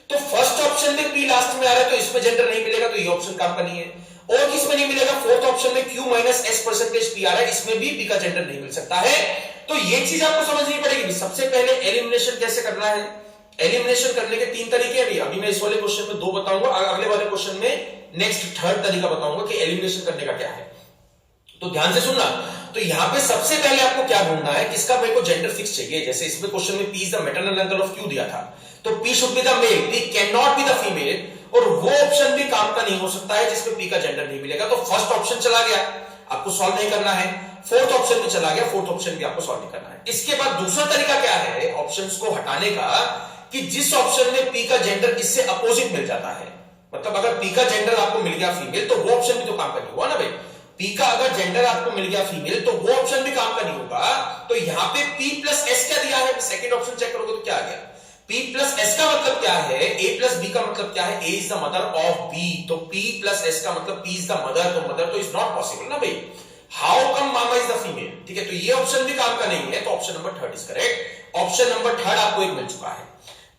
तो फर्स्ट ऑप्शन में p लास्ट में आ रहा है तो इसमें जेंडर नहीं मिलेगा, तो ये ऑप्शन काम का नहीं है। और किसमें नहीं मिलेगा, फोर्थ ऑप्शन में q minus s percentage p आ रहा है, इसमें भी p का जेंडर नहीं मिल सकता है। तो ये चीज आपको समझनी पड़ेगी। सबसे पहले एलिमिनेशन कैसे करना है, एलिमिनेशन करने के 3 तरीके हैं। अभी मैं इस वाले क्वेश्चन में 2 बताऊंगा, अगले वाले क्वेश्चन में नेक्स्ट थर्ड तरीका बताऊंगा कि एलिमिनेशन करने का क्या है। तो ध्यान से सुनना। तो यहां पे सबसे पहले आपको क्या ढूंढना है, किसका मेरे को जेंडर फिक्स चाहिए। जैसे इसमें क्वेश्चन में p is the maternal uncle of q दिया था, तो p should be the male, p can not be the female, और वो ऑप्शन भी काम का नहीं हो सकता है जिसमें p का जेंडर नहीं मिलेगा। तो फर्स्ट ऑप्शन चला गया, आपको सॉल्व नहीं करना है। फोर्थ ऑप्शन भी चला गया, फोर्थ ऑप्शन भी आपको सॉल्व नहीं करना है। इसके बाद दूसरा तरीका क्या है ऑप्शंस को हटाने का, कि जिस ऑप्शन में p का जेंडर इससे अपोजिट मिल जाता है, मतलब अगर p का जेंडर आपको मिल गया फीमेल तो वो ऑप्शन भी तो काम का नहीं हुआ ना भाई। p का अगर जेंडर आपको मिल गया फीमेल तो वो ऑप्शन भी काम का नहीं होगा। तो यहां पे p प्लस s क्या दिया है, सेकंड ऑप्शन चेक करोगे तो क्या आ गया, p प्लस s का मतलब क्या है, a प्लस b का मतलब क्या है, a is the mother of b, तो p प्लस s का मतलब p इज द मदर, तो मदर तो इज नॉट पॉसिबल ना भाई। How come mama is the female, ठीक है। तो ये ऑप्शन भी काम का नहीं है, तो option number 3 is correct. Option number 3 आपको एक मिल चुका है,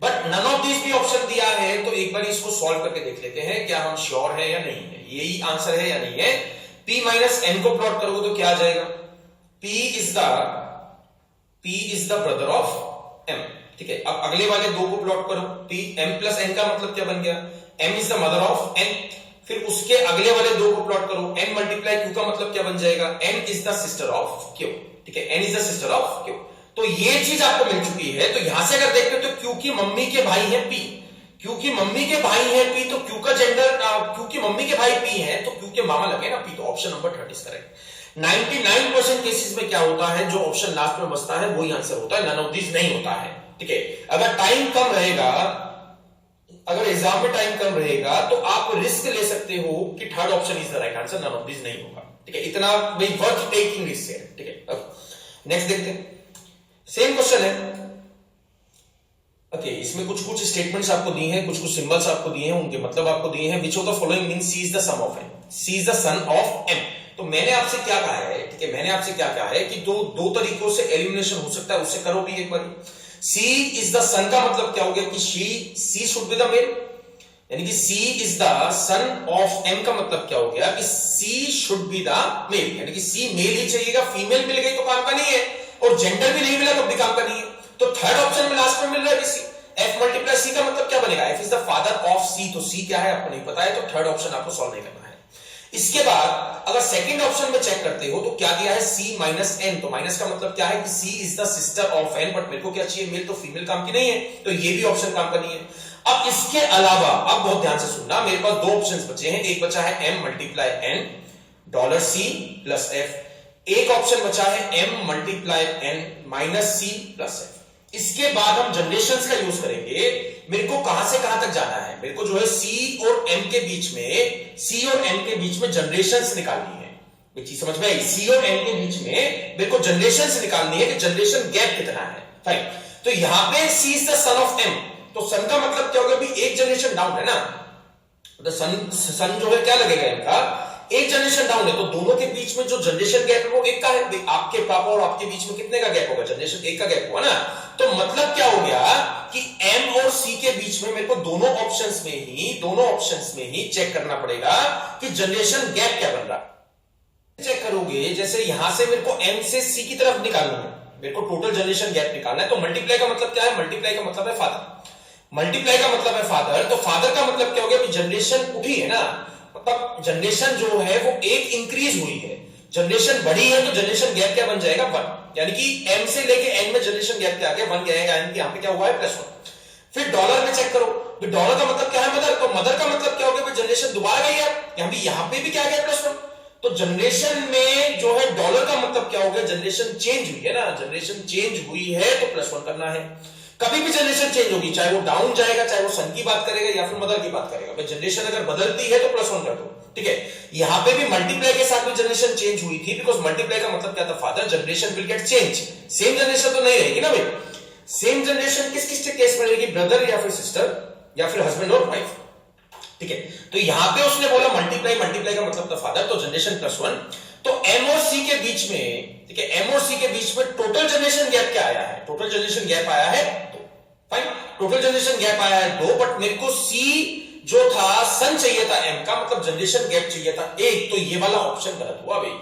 बट नन ऑफ दिस भी ऑप्शन दिया है। तो एक बार इसको सॉल्व करके देख लेते हैं, क्या हम श्योर है या नहीं है, यही आंसर है या नहीं है। p माइनस n को प्लॉट करोगे तो क्या आ जाएगा, p is the brother of m, ठीक है। अब अगले वाले 2 को प्लॉट करो, p m प्लस n का मतलब क्या बन गया, m is the mother of n। फिर उसके अगले वाले 2 को प्लॉट करो, n मल्टीप्लाई q का मतलब क्या बन जाएगा, n is the sister of q, ठीक है, n is the sister of q। तो ये चीज आपको मिल चुकी है। तो यहां से अगर देखते हो तो q की मम्मी के भाई है p, q की मम्मी के भाई है p, तो q का जेंडर, q की मम्मी के भाई p है तो q के मामा लगे ना p, तो option number 30 is correct. 99% cases में क्या होता है, जो ऑप्शन लास्ट में बचता है वही आंसर होता है, नन ऑफ दिस नहीं होता है, ठीक है। अगर टाइम कम रहेगा, अगर एग्जाम में टाइम कम रहेगा तो आप रिस्क ले सकते हो कि third option is the right answer, none of this नहीं होगा, ठीक है। इतना भाई वर्थ टेकिंग रिस्क है, ठीक है। नेक्स्ट देखते हैं, सेम क्वेश्चन है। ओके, इसमें कुछ कुछ स्टेटमेंट्स आपको दिए हैं, कुछ कुछ सिंबल्स आपको दिए हैं, उनके मतलब आपको दिए हैं। Which of the following means C is the sum of M, C is the son of M. तो मैंने आपसे क्या कहा है, ठीक है, मैंने आपसे क्या कहा है कि दो तरीकों से एलिमिनेशन हो सकता है, उससे करो भी एक बार। सी इज द सन का मतलब क्या हो गया कि C should be the male, यानी कि C is the son of M का मतलब क्या हो गया कि C should be the male, यानी कि सी मेल ही चाहिएगा, फीमेल मिल गई तो काम का नहीं है, और जेंडर भी नहीं मिला तो भी काम का नहीं है। तो थर्ड ऑप्शन में लास्ट में मिल रहा है सी, एफ मल्टीप्लाई सी का मतलब क्या बनेगा, F is the father of C, तो सी क्या है आपको नहीं पता है, तो थर्ड ऑप्शन आपको सॉल्व नहीं करना है। इसके बाद अगर सेकंड ऑप्शन में चेक करते हो तो क्या दिया है C माइनस एन, तो माइनस का मतलब क्या है कि C is the sister of N, but मेरे को क्या चाहिए, मेल तो फीमेल काम की नहीं है, तो ये भी ऑप्शन काम का नहीं है। अब इसके अलावा अब बहुत ध्यान से सुनना, मेरे पास दो ऑप्शंस बचे हैं, एक बचा है M multiply N dollar C plus F, एक ऑप्शन बचा है M multiply N minus C plus F। इसके बाद हम जनरेशंस का यूज करेंगे। मेरे को कहां से कहां तक जाना है, मेरे को जो है C और M के बीच में, C और M के बीच में जनरेशंस निकालनी है। ये चीज समझ में आई, C और M के बीच में मेरे को जनरेशंस निकालनी है कि जनरेशन गैप कितना है। फाइन, तो यहां पे C is the son of M, तो सन का मतलब क्या होगा, अभी एक जनरेशन डाउन है ना, तो सन जो है क्या लगेगा इनका, एक जनरेशन डाउन है, तो दोनों के बीच में जो जनरेशन गैप है वो एक का है। आपके पापा और आपके बीच में कितने का गैप होगा, जनरेशन एक का गैप हुआ ना, तो मतलब क्या हो गया कि M और C के बीच में मेरे को दोनों ऑप्शंस में ही चेक करना पड़ेगा कि जनरेशन गैप क्या बन रहा है। चेक करोगे, जैसे यहां से मेरे को M से C की तरफ निकालना है, मेरे को टोटल जनरेशन गैप निकालना है, तो मल्टीप्लाई का मतलब क्या है, मल्टीप्लाई का मतलब है फादर, मल्टीप्लाई का मतलब है फादर, तो फादर का मतलब क्या हो गया, जनरेशन उठी है ना, मतलब जनरेशन जो है वो एक इंक्रीज हुई है, जनरेशन बढ़ी है, तो जनरेशन गैप क्या बन जाएगा, 1, यानी कि M से लेके N में जनरेशन गैप क्या आ गया, 1 गया, यानी कि यहां पे क्या हुआ है, +1। फिर डॉलर में चेक करो, तो डॉलर का मतलब क्या है, मदर, तो मदर का मतलब क्या हो गया, जनरेशन दोबारा गई है, यहां पे भी क्या आ गया, +1, तो जनरेशन में जो है डॉलर का मतलब क्या हो गया, जनरेशन चेंज हुई है ना, जनरेशन चेंज हुई है तो +1 करना है। कभी भी जनरेशन चेंज होगी, चाहे वो डाउन जाएगा, चाहे वो सन की बात करेगा या फिर मदर की बात करेगा, भाई जनरेशन अगर बदलती है तो +1 कर दो, ठीक है। यहां पे भी मल्टीप्लाई के साथ भी जनरेशन चेंज हुई थी, बिकॉज मल्टीप्लाई का मतलब क्या था, father, generation will get change, same generation तो नहीं रहेगी ना भाई, सेम जनरेशन किस किस केस में रहेगी, ब्रदर या फिर सिस्टर या फिर हस्बैंड और वाइफ, ठीक है। तो यहां पे उसने बोला मल्टीप्लाई, मल्टीप्लाई का मतलब था फादर, तो जनरेशन +1, तो M और C के बीच में, ठीक है, M और C के बीच में टोटल जनरेशन गैप क्या आया है, टोटल जनरेशन गैप आया है 2, फाइन, टोटल जनरेशन गैप आया है 2, बट मेरे को C जो था सन चाहिए था M का, मतलब जनरेशन गैप चाहिए था 1, तो ये वाला ऑप्शन गलत हुआ भाई,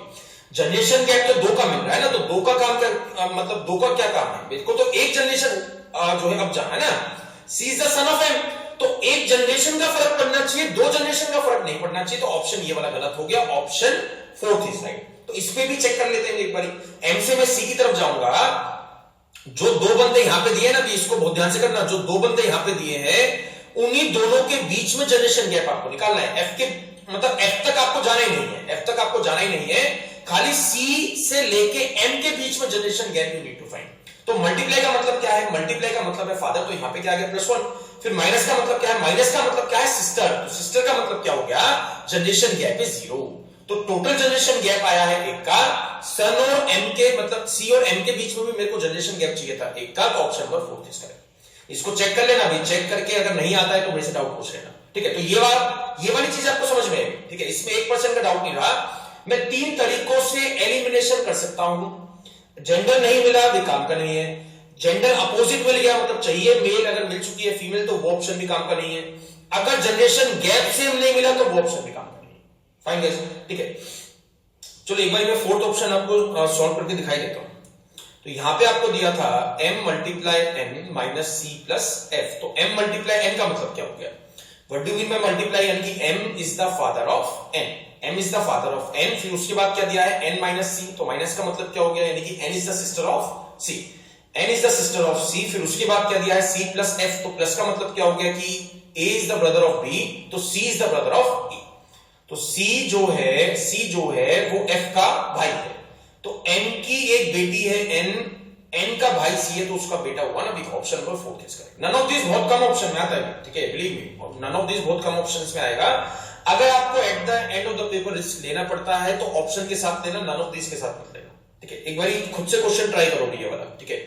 जनरेशन गैप तो 2 का मिल रहा है ना, तो 2 का काम क्या, मतलब 2 का क्या काम है, मेरे को तो एक जनरेशन जो है अब जाना है ना, C is the son of M, तो एक जनरेशन का फर्क पड़ना चाहिए, 2 जनरेशन का फर्क नहीं पड़ना चाहिए, तो ऑप्शन ये वाला गलत हो गया, ऑप्शन 4 इज राइट। तो इस पे भी चेक कर लेते हैं एक बारी, M से मैं C की तरफ जाऊंगा, जो 2 बंदे यहां पे दिए ना, भी इसको बहुत ध्यान से करना, जो 2 बंदे यहां पे दिए हैं उन्हीं दोनों के बीच में जनरेशन गैप आपको निकालना है, F के मतलब F तक आपको जाना ही नहीं है, F तक आपको जाना ही नहीं है, खाली C से लेके M के बीच में generation gap you need to find. तो मल्टीप्लाई का मतलब क्या है, मल्टीप्लाई का मतलब है फादर, तो यहां पे क्या आ गया, +1, फिर माइनस का मतलब क्या है, माइनस का मतलब क्या है, सिस्टर, तो सिस्टर का मतलब क्या हो गया, जनरेशन गैप इज 0, तो टोटल जनरेशन गैप आया है 1 का, सन और M के मतलब C और M के बीच में भी मेरे को जनरेशन गैप चाहिए था 1 का, तो ऑप्शन नंबर 4 इसका है। इसको चेक कर लेना भाई, चेक करके अगर नहीं आता है तो मेरे से डाउट पूछ लेना, ठीक है। तो ये वाली चीज आपको समझ में आई, ठीक है, इसमें 1% का डाउट नहीं रहा। मैं 3 तरीकों से एलिमिनेशन कर सकता हूं, जेंडर नहीं मिला भी काम का नहीं है, जेंडर अपोजिट मिल गया मतलब चाहिए मेल, अगर मिल चुकी है फीमेल तो वो ऑप्शन भी काम का नहीं है, अगर जनरेशन गैप सेम नहीं मिला तो वो ऑप्शन भी काम का नहीं है, फाइन गाइस, ठीक है। चलो एक बार मैं 4th ऑप्शन आपको सॉल्व करके दिखाई देता हूं। तो यहां पे आपको दिया था M multiply N minus C plus F, तो M मल्टीप्लाई N का मतलब क्या हो गया, what do mean by multiply N की M is the father of N, M is the father of N, फिर उसके बाद क्या दिया है N माइनस C, तो माइनस का मतलब क्या हो गया, यानी कि N is the sister of C, N is the sister of C, फिर उसके बाद क्या दिया है C प्लस F, तो प्लस का मतलब क्या हो गया कि A is the brother of B, तो C is the brother of E, तो C जो है वो F का भाई है, तो N की एक बेटी है N का भाई C है, तो उसका बेटा हुआ ना, ऑप्शन नंबर 4 इसका। नन ऑफ दिस बहुत कम ऑप्शन में आता है, ठीक है, believe me, none of this बहुत कम ऑप्शंस में आएगा। अगर आपको at the end of the paper risk लेना पड़ता है तो ऑप्शन के साथ लेना, नन ऑफ दिस के साथ मत लेना, ठीक है। एक बार खुद से क्वेश्चन ट्राई करोगे ये वाला, ठीक है।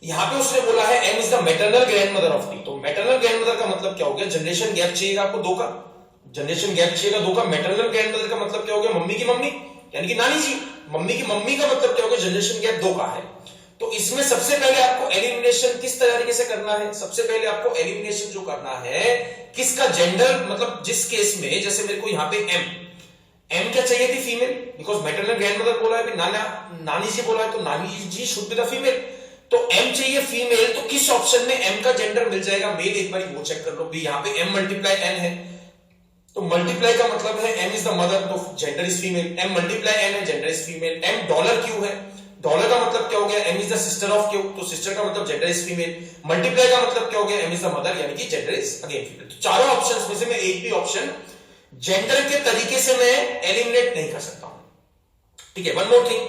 यहां पे उसने बोला है M is the maternal grandmother of T, तो मैटरनल ग्रैंडमदर का मतलब क्या हो गया, जनरेशन गैप चाहिएगा आपको 2 का, जनरेशन गैप चाहिएगा 2 का, मैटरनल ग्रैंडमदर का मतलब क्या हो गया, मम्मी की मम्मी यानी कि नानी जी, मम्मी की मम्मी का मतलब क्या हो गया, जनरेशन गैप 2 का है। तो इसमें सबसे पहले आपको एलिमिनेशन किस तरीके से करना है, सबसे पहले आपको एलिमिनेशन जो करना है किसका, जेंडर, मतलब जिस केस में जैसे मेरे को यहां पे M क्या चाहिए थी, फीमेल, बिकॉज मैटरनल ग्रैंडमदर बोला है, नानी जी बोला है, तो नानी जी शुड बी द फीमेल, तो M चाहिए फीमेल, तो किस ऑप्शन में M का जेंडर मिल जाएगा, मेल, एक बार वो चेक कर लो भी, यहां पे M मल्टीप्लाई N है, तो मल्टीप्लाई का मतलब है m इज द मदर, तो gender is female, m multiply n है, gender is female, m dollar q है, डॉलर का मतलब क्या हो गया, m is the sister of q, तो सिस्टर का मतलब जेंडर इज फीमेल, मल्टीप्लाई का मतलब क्या हो गया, m इज द मदर यानी कि जेंडर इज अगेन फीमेल। तो चारों ऑप्शंस में से मैं एक भी ऑप्शन जेंडर के तरीके से मैं एलिमिनेट नहीं कर सकता हूं, ठीक है। वन मोर थिंग,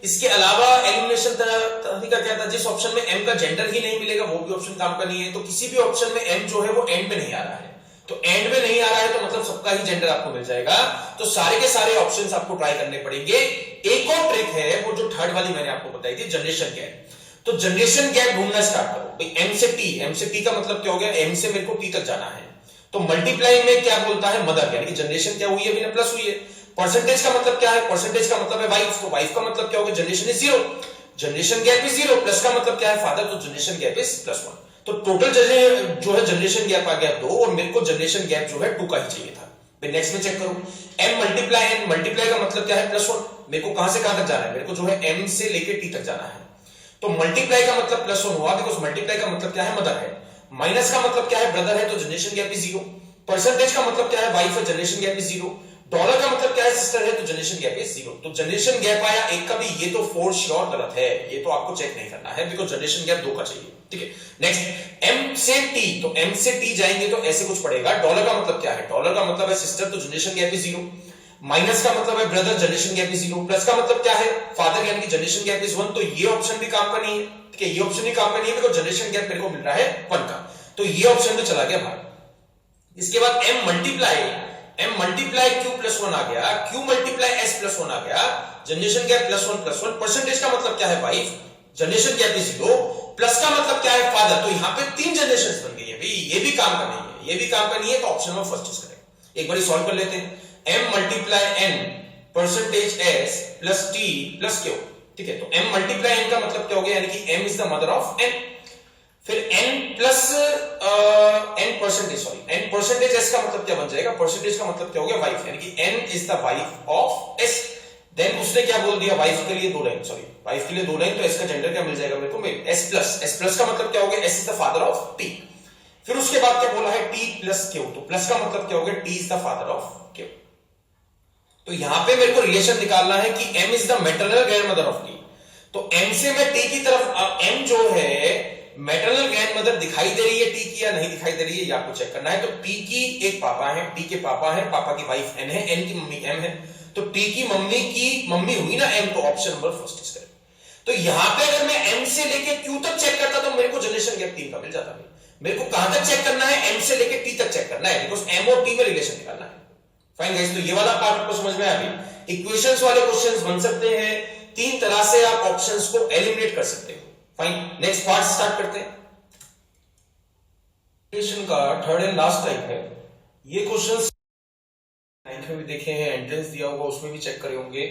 इसके अलावा एलिमिनेशन तरीका क्या था, जिस ऑप्शन में m का जेंडर ही नहीं मिलेगा वो भी ऑप्शन काम का नहीं है, तो किसी भी ऑप्शन में m जो है वो एंड में नहीं आ रहा है, तो एंड में नहीं आ रहा है तो मतलब सबका ही जेंडर आपको मिल जाएगा, तो सारे के सारे ऑप्शंस आपको ट्राई करने पड़ेंगे। एक और ट्रिक है वो जो थर्ड वाली मैंने आपको बताई थी, जनरेशन गैप, तो जनरेशन गैप ढूंढना स्टार्ट करो भाई, m से t का मतलब क्या हो गया, m से मेरे को t तक जाना है, तो मल्टीप्लाई में क्या बोलता है, मदर, यानी कि जनरेशन क्या हुई है अभी, प्लस हुई है। परसेंटेज का मतलब क्या है, परसेंटेज का मतलब है वाइफ, तो वाइफ का मतलब क्या हो गया, generation is 0, generation gap is 0, plus का मतलब क्या है, फादर, तो जनरेशन गैप इज +1, तो टोटल जो है जनरेशन गैप आ गया 2, और मेरे को जनरेशन गैप जो है 2 का ही चाहिए था। फिर नेक्स्ट में चेक करूं, m मल्टीप्लाई n, मल्टीप्लाई का मतलब क्या है, +1, मेरे को कहां से कहां तक जाना है, मेरे को जो है m से लेके t तक जाना है, तो मल्टीप्लाई का मतलब +1 हुआ, बिकॉज मल्टीप्लाई का मतलब क्या है, मदर है, माइनस का मतलब क्या है, ब्रदर है, तो जनरेशन गैप इज 0, परसेंटेज का मतलब क्या है, वाइफ है, जनरेशन गैप इज 0, डॉलर का मतलब क्या है, सिस्टर है, तो जनरेशन गैप इज 0, तो जनरेशन गैप आया एक का भी, ये तो फॉर श्योर गलत है, ये तो आपको चेक नहीं करना है, बिकॉज जनरेशन गैप 2 का चाहिए, ठीक है। नेक्स्ट, m से t, तो m से t जाएंगे तो ऐसे कुछ पड़ेगा, डॉलर का मतलब क्या है, डॉलर का मतलब है सिस्टर, तो जनरेशन गैप इज 0, माइनस का मतलब है brother, generation gap is 0, plus का मतलब क्या है, फादर, यानी कि जनरेशन गैप इज 1, तो ये ऑप्शन भी काम का नहीं है, ठीक है, ये ऑप्शन भी काम का नहीं है, बिकॉज जनरेशन गैप मेरे को मिल रहा है 1 का, तो ये ऑप्शन भी चला गया बाहर। इसके बाद m मल्टीप्लाई q +1 आ गया, q मल्टीप्लाई s +1 आ गया, जनरेशन गैप +1, परसेंटेज का मतलब क्या है, wife, generation gap is 0, plus का मतलब क्या है, फादर, तो यहां पे 3 जनरेशन बन गई है भाई, ये भी काम का नहीं है, ये भी काम का नहीं है, तो ऑप्शन में फर्स्ट चूज करें। एक बार सॉल्व कर लेते हैं, m multiply n percentage s plus t plus q, ठीक है, तो m मल्टीप्लाई n का मतलब क्या हो गया, यानी कि m is the mother of n, फिर n plus n percentage s का मतलब क्या बन जाएगा, परसेंटेज का मतलब क्या हो गया, वाइफ, यानी कि n is the wife of s, then उसने क्या बोल दिया, वाइफ के लिए 2 लाइन, वाइफ के लिए 2 लाइन, तो s का जेंडर क्या मिल जाएगा मेरे को, s प्लस का मतलब क्या हो गया, s is the father of t, फिर उसके बाद क्या बोला है, t प्लस q, तो प्लस का मतलब क्या हो गया, t is the father of q, तो यहां पे मेरे को रिलेशन निकालना है कि m is the maternal grandmother of t, तो m से मैं t की तरफ, m जो है मैटरनल ग्रैंडमदर दिखाई दे रही है t की या नहीं दिखाई दे रही है, ये आपको चेक करना है, तो t की एक पापा है, t के पापा है, पापा की वाइफ n है, n की मम्मी m है, तो t की मम्मी हुई ना m, तो option number first is correct. तो यहां पे अगर मैं m से लेके q तक चेक करता तो मेरे को जनरेशन गैप 3 का मिल जाता है, मेरे को कहां तक चेक करना है, m से लेके t तक चेक करना है, बिकॉज m और t में रिलेशन निकालना है। फाइन गाइस, तो ये वाला पार्ट आपको समझ में आ गई। इक्वेशंस वाले क्वेश्चंस बन सकते हैं, 3 तरह से आप ऑप्शंस को एलिमिनेट कर सकते हो। फाइन, नेक्स्ट पार्ट स्टार्ट करते हैं। इक्वेशन का थर्ड एंड लास्ट टाइप है, ये क्वेश्चंस 9th में भी देखे हैं, एंट्रेंस दिया होगा उसमें भी चेक करे होंगे,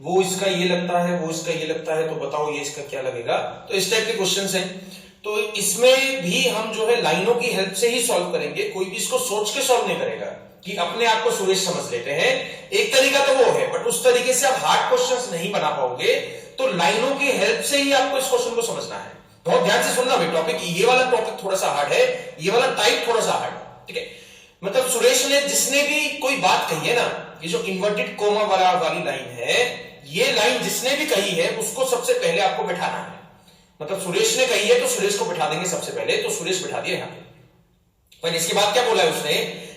वो इसका ये लगता है, वो इसका ये लगता है, तो बताओ ये इसका क्या लगेगा, तो इस टाइप के क्वेश्चंस हैं। तो इसमें भी हम जो है लाइनों की हेल्प से ही सॉल्व करेंगे, कोई भी इसको सोच के सॉल्व नहीं करेगा कि अपने आप को सुरेश समझ लेते हैं, एक तरीका तो वो है, बट उस तरीके से आप हार्ड क्वेश्चंस नहीं बना पाओगे, तो लाइनों की हेल्प से ही आपको इस क्वेश्चन को समझना है। बहुत ध्यान से सुनना भाई, टॉपिक ये वाला टॉपिक थोड़ा सा हार्ड है, ये वाला टाइप थोड़ा सा हार्ड, ठीक है। मतलब सुरेश ने जिसने भी कोई बात कही है ना, ये जो इन्वर्टेड कोमा वाली लाइन है, ये लाइन जिसने भी कही है उसको सबसे पहले आपको बैठाना है। मतलब सुरेश ने कही है तो सुरेश को बैठा देंगे सबसे पहले, तो सुरेश बैठा दिया यहाँ पे। पर इसके बाद क्या बोला है उसने,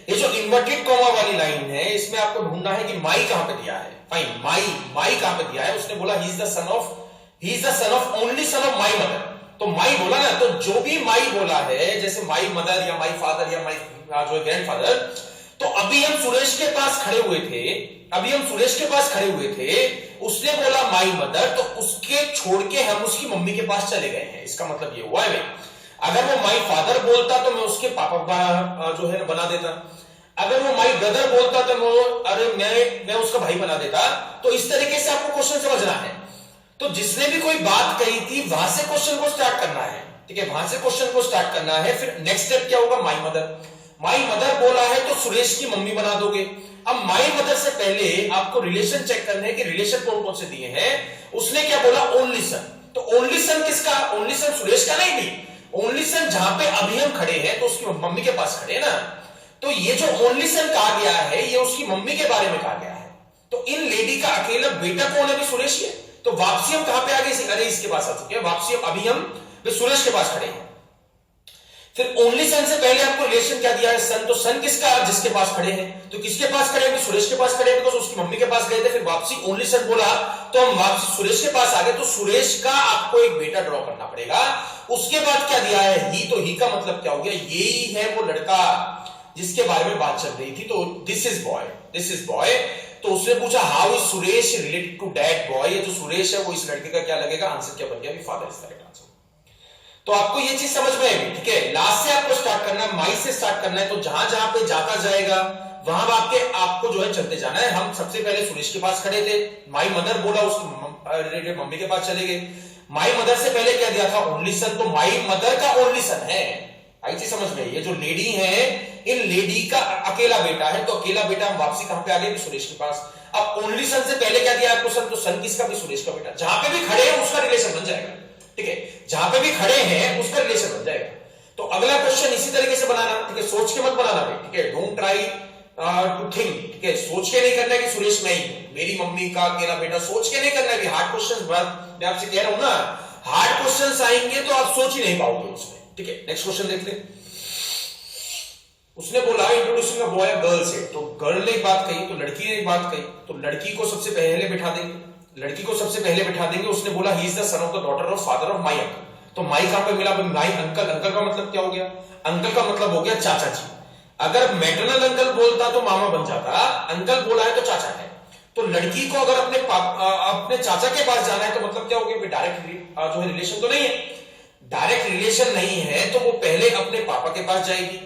ये जो इन्वर्टेड कोमा वाली लाइन है, इसमें आपको ढूंढना है कि माई कहां पे दिया है। फाइन, माई कहां पे दिया है, उसने बोला he is the son of only son of my mother, तो माई बोला ना, तो जो भी माई बोला है, जैसे माई मदर या माई फादर या माई जो ग्रैंडफादर, तो अभी हम सुरेश के पास खड़े हुए थे, उसने बोला माई मदर, तो उसके छोड़ के हम उसकी मम्मी के पास चले गए हैं, इसका मतलब ये हुआ है भाई। अगर वो माई फादर बोलता तो मैं उसके पापा जो है बना देता, अगर वो माई ब्रदर बोलता तो मैं उसका भाई बना देता। तो इस तरीके से आपको क्वेश्चन समझना है। तो जिसने भी कोई बात कही थी वहां से क्वेश्चन को स्टार्ट करना है, ठीक है, वहां से क्वेश्चन को स्टार्ट करना है। फिर नेक्स्ट स्टेप क्या होगा, माई मदर बोला है तो सुरेश की मम्मी बना दोगे। अब माई मदर से पहले आपको रिलेशन चेक करना है कि रिलेशन कौन कौन से दिए हैं। उसने क्या बोला, ओनली सन, तो ओनली सन किसका, ओनली सन सुरेश का नहीं भी, ओनली सन जहां पे अभी हम खड़े हैं तो उसकी मम्मी के पास खड़े हैं ना, तो ये जो ओनली सन कहा गया है ये उसकी मम्मी के बारे में कहा गया है। तो इन लेडी का अकेला बेटा कौन है? भी सुरेश ही है। तो वापसी हम कहां पे आ गए? अरे इसके पास आ चुके हैं वापसी। अभी हम सुरेश के पास खड़े हैं। फिर ओनली सन से पहले आपको रिलेशन क्या दिया है? सन। तो सन किसका? जिसके पास खड़े हैं। तो किसके पास खड़े हैं? सुरेश के पास खड़े हैं, बिकॉज़ उसकी मम्मी के पास गए थे। फिर वापसी ओनली सन बोला तो हम वापसी सुरेश के पास आ गए। तो सुरेश का आपको एक बेटा ड्रॉ करना पड़ेगा। उसके बाद क्या दिया है? ही। तो ही का मतलब क्या हो गया? यही है वो लड़का जिसके बारे में बात चल रही थी। तो this is boy, this is boy. तो उसने पूछा how is Suresh related to that boy? ये जो सुरेश है वो इस लड़के का क्या लगेगा? आंसर क्या बन गया? Father is correct answer. तो आपको ये चीज समझ में आएगी, ठीक है। लास्ट से आपको स्टार्ट करना है, माई से स्टार्ट करना है। तो जहां जहां पे जाता जाएगा वहां आपको जो है चलते जाना है। हम सबसे पहले सुरेश के पास खड़े थे, माई मदर बोला, उसकी रिलेटेड मम्मी के पास चले गए। माई मदर से पहले क्या दिया था? Only son. तो माई मदर का ओनली सन है। आई चीज समझ में? ये जो लेडी है इन लेडी का अकेला बेटा है। तो अकेला बेटा हम वापसी कहां पे आ गए? सुरेश के पास। अब ओनली सन से पहले क्या दिया आपको? सन। तो सन किसका? भी सुरेश का बेटा। जहां पे भी खड़े हैं उसका रिलेशन बन जाएगा, ठीक है। जहां पे भी खड़े हैं उसका रिलेशन बन जाएगा। तो अगला क्वेश्चन इसी तरीके से बनाना, ठीक है। सोच के मत बनाना भाई, ठीक है। डोंट ट्राई टू थिंक, ठीक है। सोच के नहीं करना है कि सुरेश मैं ही हूं, मेरी मम्मी का अकेला बेटा। सोच के नहीं करना है। हार्ड क्वेश्चन मैं आपसे कह रहा हूं ना, हार्ड क्वेश्चन आएंगे तो आप सोच ही नहीं पाओगे उसमें, ठीक है। नेक्स्ट क्वेश्चन देख ले। उसने बोला इंट्रोड्यूसिंग अ बॉय गर्ल से। तो गर्ल ने एक बात कही, तो लड़की ने एक बात कही। तो लड़की को सबसे पहले बिठा देंगे, लड़की को सबसे पहले बिठा देंगे। उसने बोला he is the son of the daughter of father of my uncle. तो माई कहां पे मिला? My uncle. अंकल का मतलब क्या हो गया? अंकल का मतलब हो गया चाचा जी। अगर मैटरनल अंकल बोलता तो मामा बन जाता, अंकल बोला है तो चाचा है। तो लड़की को अगर अपने चाचा के पास जाना है तो मतलब क्या हो गया? डायरेक्ट जो है रिलेशन तो नहीं है। डायरेक्ट रिलेशन नहीं है तो वो पहले अपने पापा के पास जाएगी।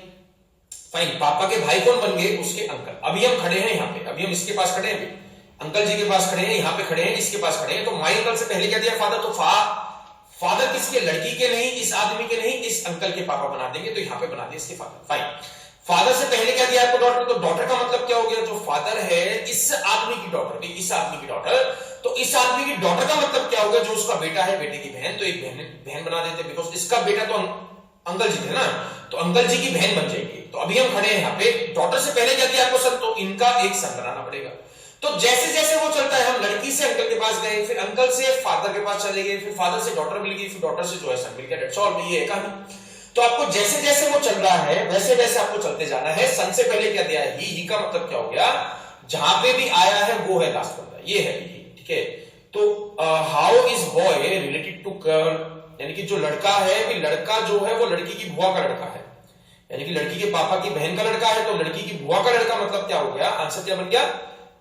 फाइन। पापा के भाई कौन बन गए? उसके अंकल। अभी हम खड़े हैं यहाँ पे, अभी हम इसके पास खड़े हैं, अंकल जी के पास खड़े हैं, यहाँ पे खड़े हैं, इसके पास खड़े हैं। तो माई अंकल से पहले क्या दिया? फादर। तो फादर किसके? लड़की के नहीं, इस आदमी के नहीं, इस अंकल के पापा बना देंगे। तो यहाँ पे बना दिया इसके फादर। फाइन। फादर से पहले क्या दिया आपको? डॉटर। तो डॉटर का मतलब क्या हो गया? जो फादर है इस आदमी की डॉटर, इस आदमी की डॉटर। तो इस आदमी की डॉटर का मतलब क्या होगा? जो उसका बेटा है, बेटे की बहन। तो एक बहन बना देते, बिकॉज इसका बेटा तो अंकल जी थे ना, तो अंकल जी की बहन बन जाएगी। तो अभी हम खड़े हैं यहाँ पे, डॉटर से पहले क्या दिया आपको? सन। तो इनका एक सन बनाना पड़ेगा। तो जैसे जैसे वो चलता है, हम लड़की से अंकल के पास गए, फिर अंकल से फादर के पास चले गए, फिर फादर से डॉटर मिल गई, फिर डॉटर से जो है सन मिल गया। That's all. ये है कहानी। तो आपको जैसे जैसे वो चल रहा है वैसे वैसे आपको चलते जाना है। सन से पहले क्या दिया है? ही का मतलब क्या हो गया? जहां पे भी आया है वो है लास्ट बंदा, ये है ही, ठीक है। तो how is boy related to girl? यानी कि जो लड़का है, भी लड़का जो है वो लड़की की बुआ का लड़का है, यानी कि लड़की के पापा की बहन का लड़का है। तो लड़की की बुआ का लड़का मतलब क्या हो गया? आंसर क्या बन गया?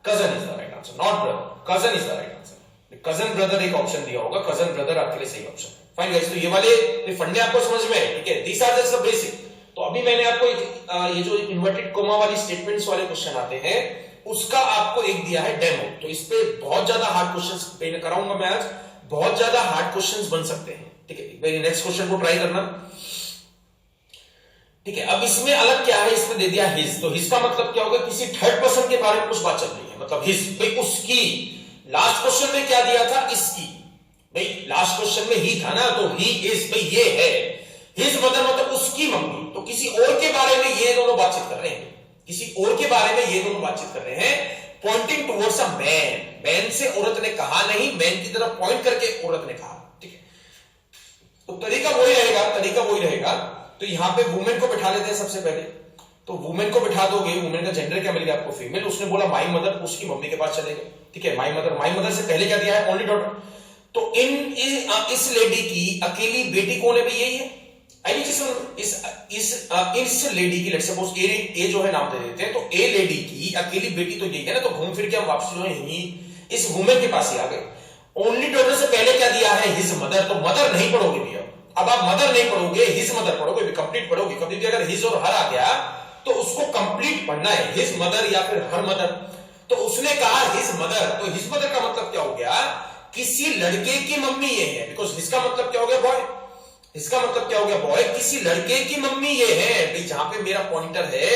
Cousin is the right answer, not brother. Cousin is the right answer. Cousin brother एक ऑप्शन दिया होगा, कजन ब्रदर आपके लिए सही ऑप्शन है। Fine guys. तो ये वाले फंडे आपको समझ में है, ठीक है। This are just the basic. तो अभी मैंने आपको ये जो इन्वर्टेड कोमा वाली स्टेटमेंट्स वाले क्वेश्चन आते हैं उसका आपको एक दिया है डेमो। तो इस पे बहुत ज्यादा हार्ड क्वेश्चंस पे कराऊंगा मैं आज, बहुत ज्यादा हार्ड क्वेश्चंस बन सकते हैं, ठीक है। नेक्स्ट क्वेश्चन को ट्राई करना, ठीक है। अब इसमें अलग क्या है? इसमें दे दिया हिज। तो हिज का मतलब क्या होगा? किसी थर्ड पर्सन के बारे में कुछ बात चल रही है, मतलब हिज, भाई उसकी। लास्ट क्वेश्चन में क्या दिया था? इसकी। भाई लास्ट क्वेश्चन में ही था ना, तो ही इज, भाई ये है। हिज मदर मतलब उसकी मम्मी। तो किसी और के बारे में ये दोनों बातचीत कर रहे हैं, किसी और के बारे में ये दोनों बातचीत कर रहे हैं। Pointing towards a man. Man से औरत ने कहा नहीं, मैन की तरफ पॉइंट करके औरत ने कहा, ठीक है। तो तरीका वही रहेगा, तरीका वही रहेगा। तो यहां पे वुमेन को बिठा लेते हैं सबसे पहले। तो वुमेन को बिठा दोगे, वुमेन का जेंडर क्या मिल गया आपको? फीमेल। उसने बोला माई मदर, उसकी मम्मी के पास चले गए, ठीक है। My mother. माई मदर से पहले क्या दिया है? Only daughter. तो इस लेडी की अकेली बेटी कौन है? भी यही है। इस लेडी की, लेट्स सपोज ए जो है नाम दे देते हैं, तो ए लेडी की अकेली बेटी तो यही है ना। तो घूम फिर के हम वापस जो है इस वुमेन के पास ही आ गए। ओनली डॉटर से पहले क्या दिया है? His mother. तो मदर नहीं पढ़ोगे भैया, अब आप मदर नहीं पढ़ोगे, हिज मदर पढ़ोगे, कंप्लीट पढ़ोगे। कभी भी अगर हिज और हर आ गया तो उसको कंप्लीट पढ़ना है, हिज मदर या फिर हर मदर। तो उसने कहा हिज मदर। तो हिज मदर का मतलब क्या हो गया? किसी लड़के की मम्मी ये है, बिकॉज इसका मतलब क्या हो गया? बॉय। इसका मतलब क्या हो गया? बॉय। किसी लड़के की मम्मी ये है, भाई जहां पे मेरा पॉइंटर है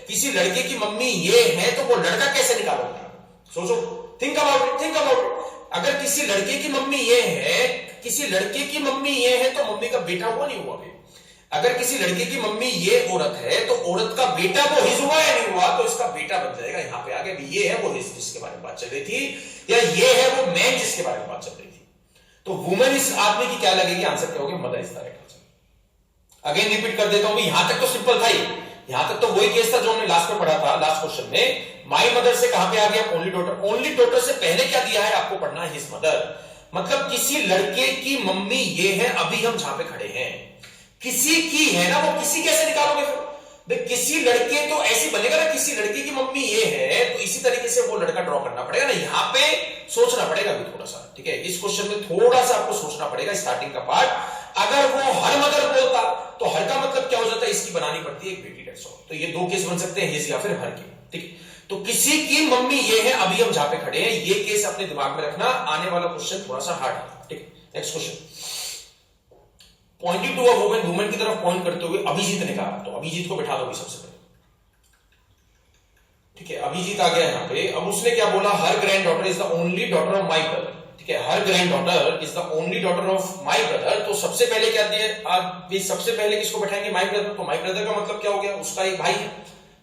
किसी लड़के की मम्मी ये है, तो वो लड़का कैसे निकालोगे? सोचो, think about it, think about it. अगर किसी लड़के की मम्मी ये है, किसी लड़के की मम्मी ये है, तो मम्मी का बेटा हुआ नहीं हुआ? अगर किसी लड़के की मम्मी ये औरत है तो औरत का बेटा वो हिज हुआ या नहीं हुआ, तो इसका बेटा बन जाएगा यहां पे आगे। ये है वो हिज जिसके बारे में बात चल रही थी, या ये है वो मैन जिसके बारे में बात चल रही थी। तो वुमेन इस आदमी की क्या लगेगी, आंसर क्या होगा, mother is the right answer. Again repeat कर देता हूं, यहां तक तो सिंपल था ही, यहां तक तो वही केस था जो हमने लास्ट में पढ़ा था, लास्ट क्वेश्चन में। माई मदर से कहां पे आ गया, ओनली डॉटर। ओनली डॉटर से पहले क्या दिया है आपको पढ़ना है, हिज मदर। मतलब किसी लड़के की मम्मी ये है, अभी हम जहां पे खड़े हैं। किसी की है ना, वो किसी कैसे निकालोगे फिर, किसी लड़के तो ऐसे बनेगा ना, किसी लड़के की मम्मी ये है, तो इसी तरीके से वो लड़का ड्रॉ करना पड़ेगा ना। यहां पे सोचना पड़ेगा अभी थोड़ा सा, ठीक है। इस क्वेश्चन में थोड़ा सा आपको सोचना पड़ेगा, स्टार्टिंग का पार्ट। अगर वो हर मदर बोलता तो हर का मतलब क्या हो जाता है, इसकी बनानी पड़ती है एक बेटी, डेट्स ऑल। तो ये दो केस बन सकते हैं, हिज या फिर हर के, ठीक है। तो किसी की मम्मी ये है, अभी हम जहां पे खड़े हैं, ये केस अपने दिमाग में रखना। आने वाला क्वेश्चन थोड़ा सा हार्ड है, ठीक है। Next question, pointing to a woman, woman की तरफ पॉइंट करते हुए अभिजीत ने कहा, तो अभिजीत को बैठा दोगे सबसे पहले, ठीक है। अभिजीत आ गया यहां पे। अब उसने क्या बोला, her granddaughter is the only daughter of my brother, ठीक है। Her granddaughter is the only daughter of my brother. तो सबसे पहले क्या दिया, सबसे पहले किसको बैठाएंगे, माई ब्रदर। तो माई ब्रदर का मतलब क्या हो गया, उसका एक भाई है,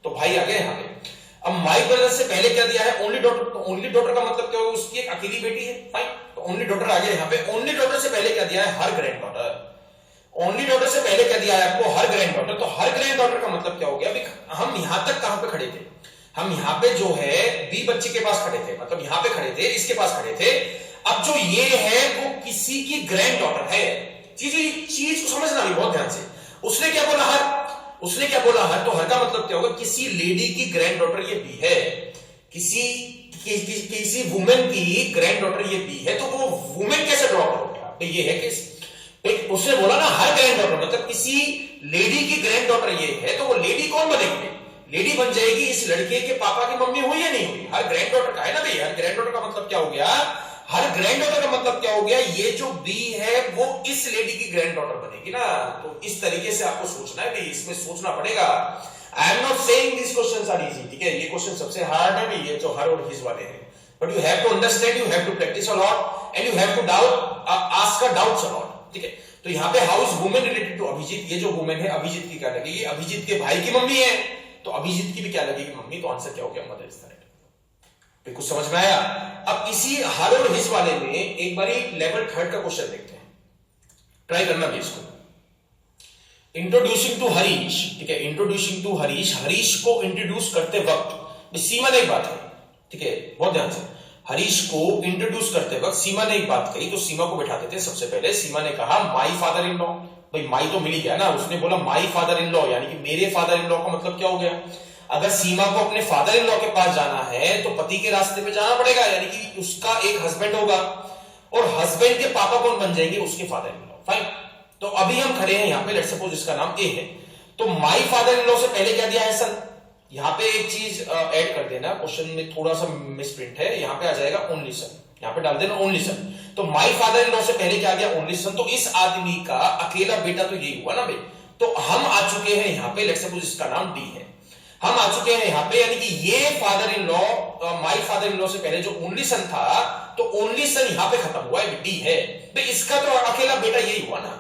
तो भाई आ गया यहां पे। अब माई ब्रदर से पहले क्या दिया है, ओनली डॉटर। तो ओनली डॉटर का मतलब क्या होगा, उसकी एक अकेली बेटी है, फाइन। तो ओनली डॉटर आ गया यहां पे। ओनली डॉटर से पहले क्या दिया है, her grand daughter. Only daughter से पहले क्या दिया है आपको, हर ग्रैंड डॉटर। तो हर ग्रैंड डॉटर का मतलब क्या हो गया, अभी हम यहां तक कहां पे खड़े थे, हम यहां पे जो है बी बच्चे के पास खड़े थे, मतलब यहां पे खड़े थे, इसके पास खड़े थे। अब जो ये है वो किसी की ग्रैंड डॉटर है। चीज को समझना भी बहुत ध्यान से। उसने क्या बोला, हर। उसने क्या बोला, हर। तो हर का मतलब क्या होगा, किसी लेडी की ग्रैंड डॉटर ये बी है, किसी वुमेन की ग्रैंड डॉटर ये बी है। तो वो वुमेन कैसे ड्रॉ करोगे आप, ये है कि उसने बोला ना हर ग्रैंड डॉटर, मतलब किसी लेडी की ग्रैंड डॉटर ये है, तो वो लेडी कौन बनेगी, लेडी बन जाएगी इस लड़के के पापा की मम्मी हुई या नहीं हुई, हर ग्रैंड डॉटर का है ना भाई। हर ग्रैंड डॉटर का मतलब क्या हो गया, हर ग्रैंड डॉटर का मतलब क्या हो गया, ये जो बी है वो इस लेडी की ग्रैंड डॉटर बनेगी ना। तो इस तरीके से आपको सोचना है भाई, इसमें सोचना पड़ेगा। I am not saying this questions are easy, ठीक है। ये क्वेश्चन सबसे हार्ड है भाई, ये जो हर और हिज वाले हैं, but you have to understand, you have to practice a lot and you have to ask a doubts a lot, ठीक है। तो यहाँ पे how is women related to Abhijeet, ये जो वुमेन है अभिजीत की क्या लगेगी, अभिजीत के भाई की मम्मी है, तो अभिजीत की भी क्या लगेगी, मम्मी। तो आंसर क्या हो गया, मदर इज द राइट। कुछ समझ में आया। अब इसी हर और हिज वाले में एक बारी लेवल थर्ड का क्वेश्चन देखते हैं, ट्राई करना भी इसको। इंट्रोड्यूसिंग टू हरीश, ठीक है। इंट्रोड्यूसिंग टू हरीश, हरीश को इंट्रोड्यूस करते वक्त सीमा ने एक बात है, ठीक है, बहुत ध्यान से। हरीश को इंट्रोड्यूस करते वक्त सीमा ने एक बात कही, तो सीमा को बैठा देते हैं सबसे पहले। सीमा ने कहा माई फादर इन लॉ, भाई माई तो मिल ही गया ना, उसने बोला माई फादर इन लॉ, यानी कि मेरे फादर इन लॉ का मतलब क्या हो गया, अगर सीमा को अपने फादर इन लॉ के पास जाना है तो पति के रास्ते पे जाना पड़ेगा, यानी कि उसका एक हस्बैंड होगा, और हस्बैंड के पापा कौन बन जाएंगे, उसके फादर इन लॉ, फाइन। तो अभी हम खड़े हैं यहाँ पे, लेट्स सपोज इसका नाम ए है, तो माई फादर इन लॉ से पहले क्या दिया है सन। यहाँ पे एक चीज ऐड कर देना, क्वेश्चन में थोड़ा सा मिसप्रिंट है, यहाँ पे आ जाएगा ओनली सन, यहाँ पे डाल देना ओनली सन। तो माई फादर इन लॉ से पहले क्या गया, ओनली सन। तो इस आदमी का अकेला बेटा तो यही हुआ ना भाई। तो हम आ चुके हैं यहाँ पे, लेट्स सपोज इसका नाम डी है, हम आ चुके हैं यहाँ पे, यानी कि ये father in law, my father in law से पहले जो ओनली सन था, तो ओनली सन यहाँ पे खत्म हुआ है, डी है भाई। इसका तो अकेला बेटा यही हुआ ना,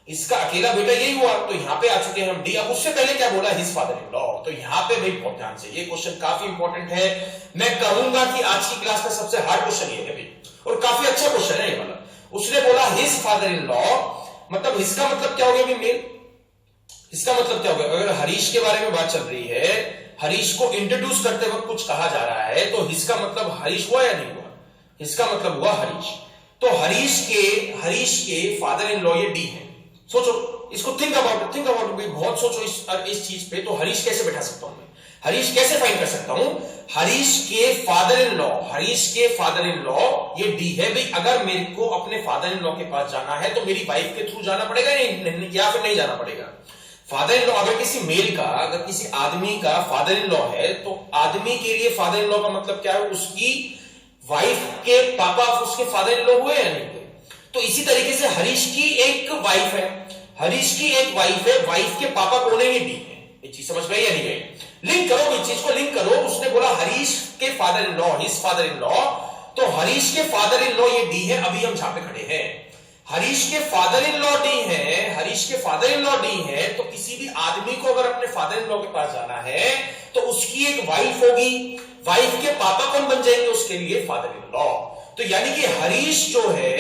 इसका अकेला बेटा यही हुआ, तो यहाँ पे आ चुके हैं हम डी। अब उससे पहले क्या बोला, हिज फादर इन लॉ। तो यहाँ पे भाई बहुत ध्यान से, ये क्वेश्चन काफी इंपॉर्टेंट है। मैं कहूंगा कि आज की क्लास का सबसे हार्ड क्वेश्चन ये है भाई, और काफी अच्छा क्वेश्चन है ये वाला। उसने बोला हिज फादर इन लॉ, मतलब इसका मतलब क्या हो गया भाई, मेल। इसका मतलब क्या हो गया, अगर हरीश के बारे में बात चल रही है, हरीश को इंट्रोड्यूस करते वक्त कुछ कहा जा रहा है, तो हिज का मतलब हरीश हुआ या नहीं हुआ, इसका मतलब हुआ हरीश। तो हरीश के फादर इन लॉ ये डी है। सोचो इसको, थिंक अबाउट बहुत सोचो इस चीज पे। तो हरीश कैसे बैठा सकता हूं मैं, हरीश कैसे फाइंड कर सकता हूं, हरीश के फादर इन लॉ ये डी है भाई। अगर मेरे को अपने फादर इन लॉ के पास जाना है तो मेरी वाइफ के थ्रू जाना पड़ेगा या फिर नहीं जाना पड़ेगा। फादर इन लॉ, अगर किसी मेल का, अगर किसी आदमी का फादर इन लॉ है, तो आदमी के लिए फादर इन लॉ का मतलब क्या है, उसकी वाइफ के पापा उसके फादर इन लॉ हुए या नहीं हुए। तो इसी तरीके से हरीश की एक वाइफ है, वाइफ के पापा कौन है, ये डी है। ये चीज समझ में या नहीं गई, लिंक करो इस चीज को, लिंक करो। उसने बोला हरीश के father in law, his father in law, तो हरीश के फादर इन लॉ ये डी है, अभी हम जहां पे खड़े हैं। हरीश के फादर इन लॉ डी है, हरीश के फादर इन लॉ डी है, तो किसी भी आदमी को अगर अपने फादर इन लॉ के पास जाना है तो उसकी एक वाइफ होगी, वाइफ के पापा कौन बन जाएंगे उसके लिए, फादर इन लॉ। तो यानी कि हरीश जो है,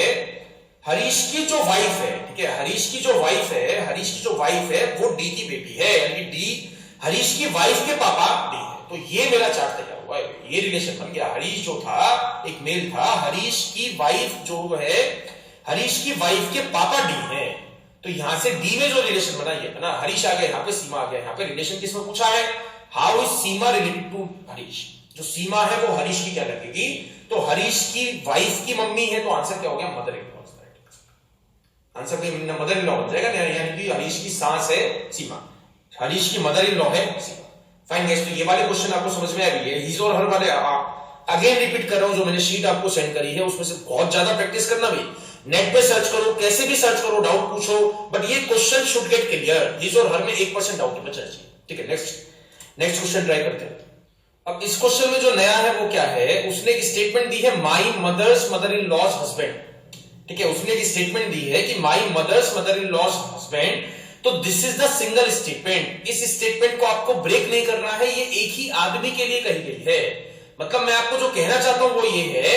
हरीश की जो वाइफ है, ठीक है, हरीश की जो वाइफ है, हरीश की जो वाइफ है वो डी की बेटी है, यानी कि डी हरीश की वाइफ के पापा डी है। तो ये मेरा चार्ट तैयार हुआ है, ये रिलेशन बन गया। हरीश जो था एक मेल था, हरीश की वाइफ जो है, हरीश की वाइफ के पापा डी है, तो यहां से डी में जो रिलेशन बना ये बना, हरीश आ गया यहां पे, सीमा आ गया यहाँ पे। रिलेशन किसमें पूछा है, how is Seema related to Harish. जो सीमा है वो हरीश की क्या लगेगी, तो हरीश की वाइफ की मम्मी है, तो आंसर क्या हो गया, mother in law. Answer mother in law बन जाएगा, यानी कि हरीश की सास है सीमा, हरीश की मदर इन लॉ है सीमा। फाइन गाइस, तो ये वाले क्वेश्चन आपको समझ में आ रही है। हिज और हर वाले अगेन रिपीट कर रहा हूं, जो मैंने शीट आपको सेंड करी है उसमें से बहुत ज्यादा प्रैक्टिस करना भी, नेट पे सर्च करो, कैसे भी सर्च करो, डाउट पूछो, बट ये question should get clear. His और हर में 1% डाउट बचना चाहिए, ठीक है। नेक्स्ट क्वेश्चन ट्राई करते हैं। अब इस क्वेश्चन में जो नया है वो क्या है, उसने एक स्टेटमेंट दी है, my mother's mother in law's husband, ठीक है, उसने एक स्टेटमेंट दी है कि my mother's mother in law's husband. तो this is the single statement, इस स्टेटमेंट को आपको ब्रेक नहीं करना है, ये एक ही आदमी के लिए कही गई है। मतलब मैं आपको जो कहना चाहता हूं वो ये है,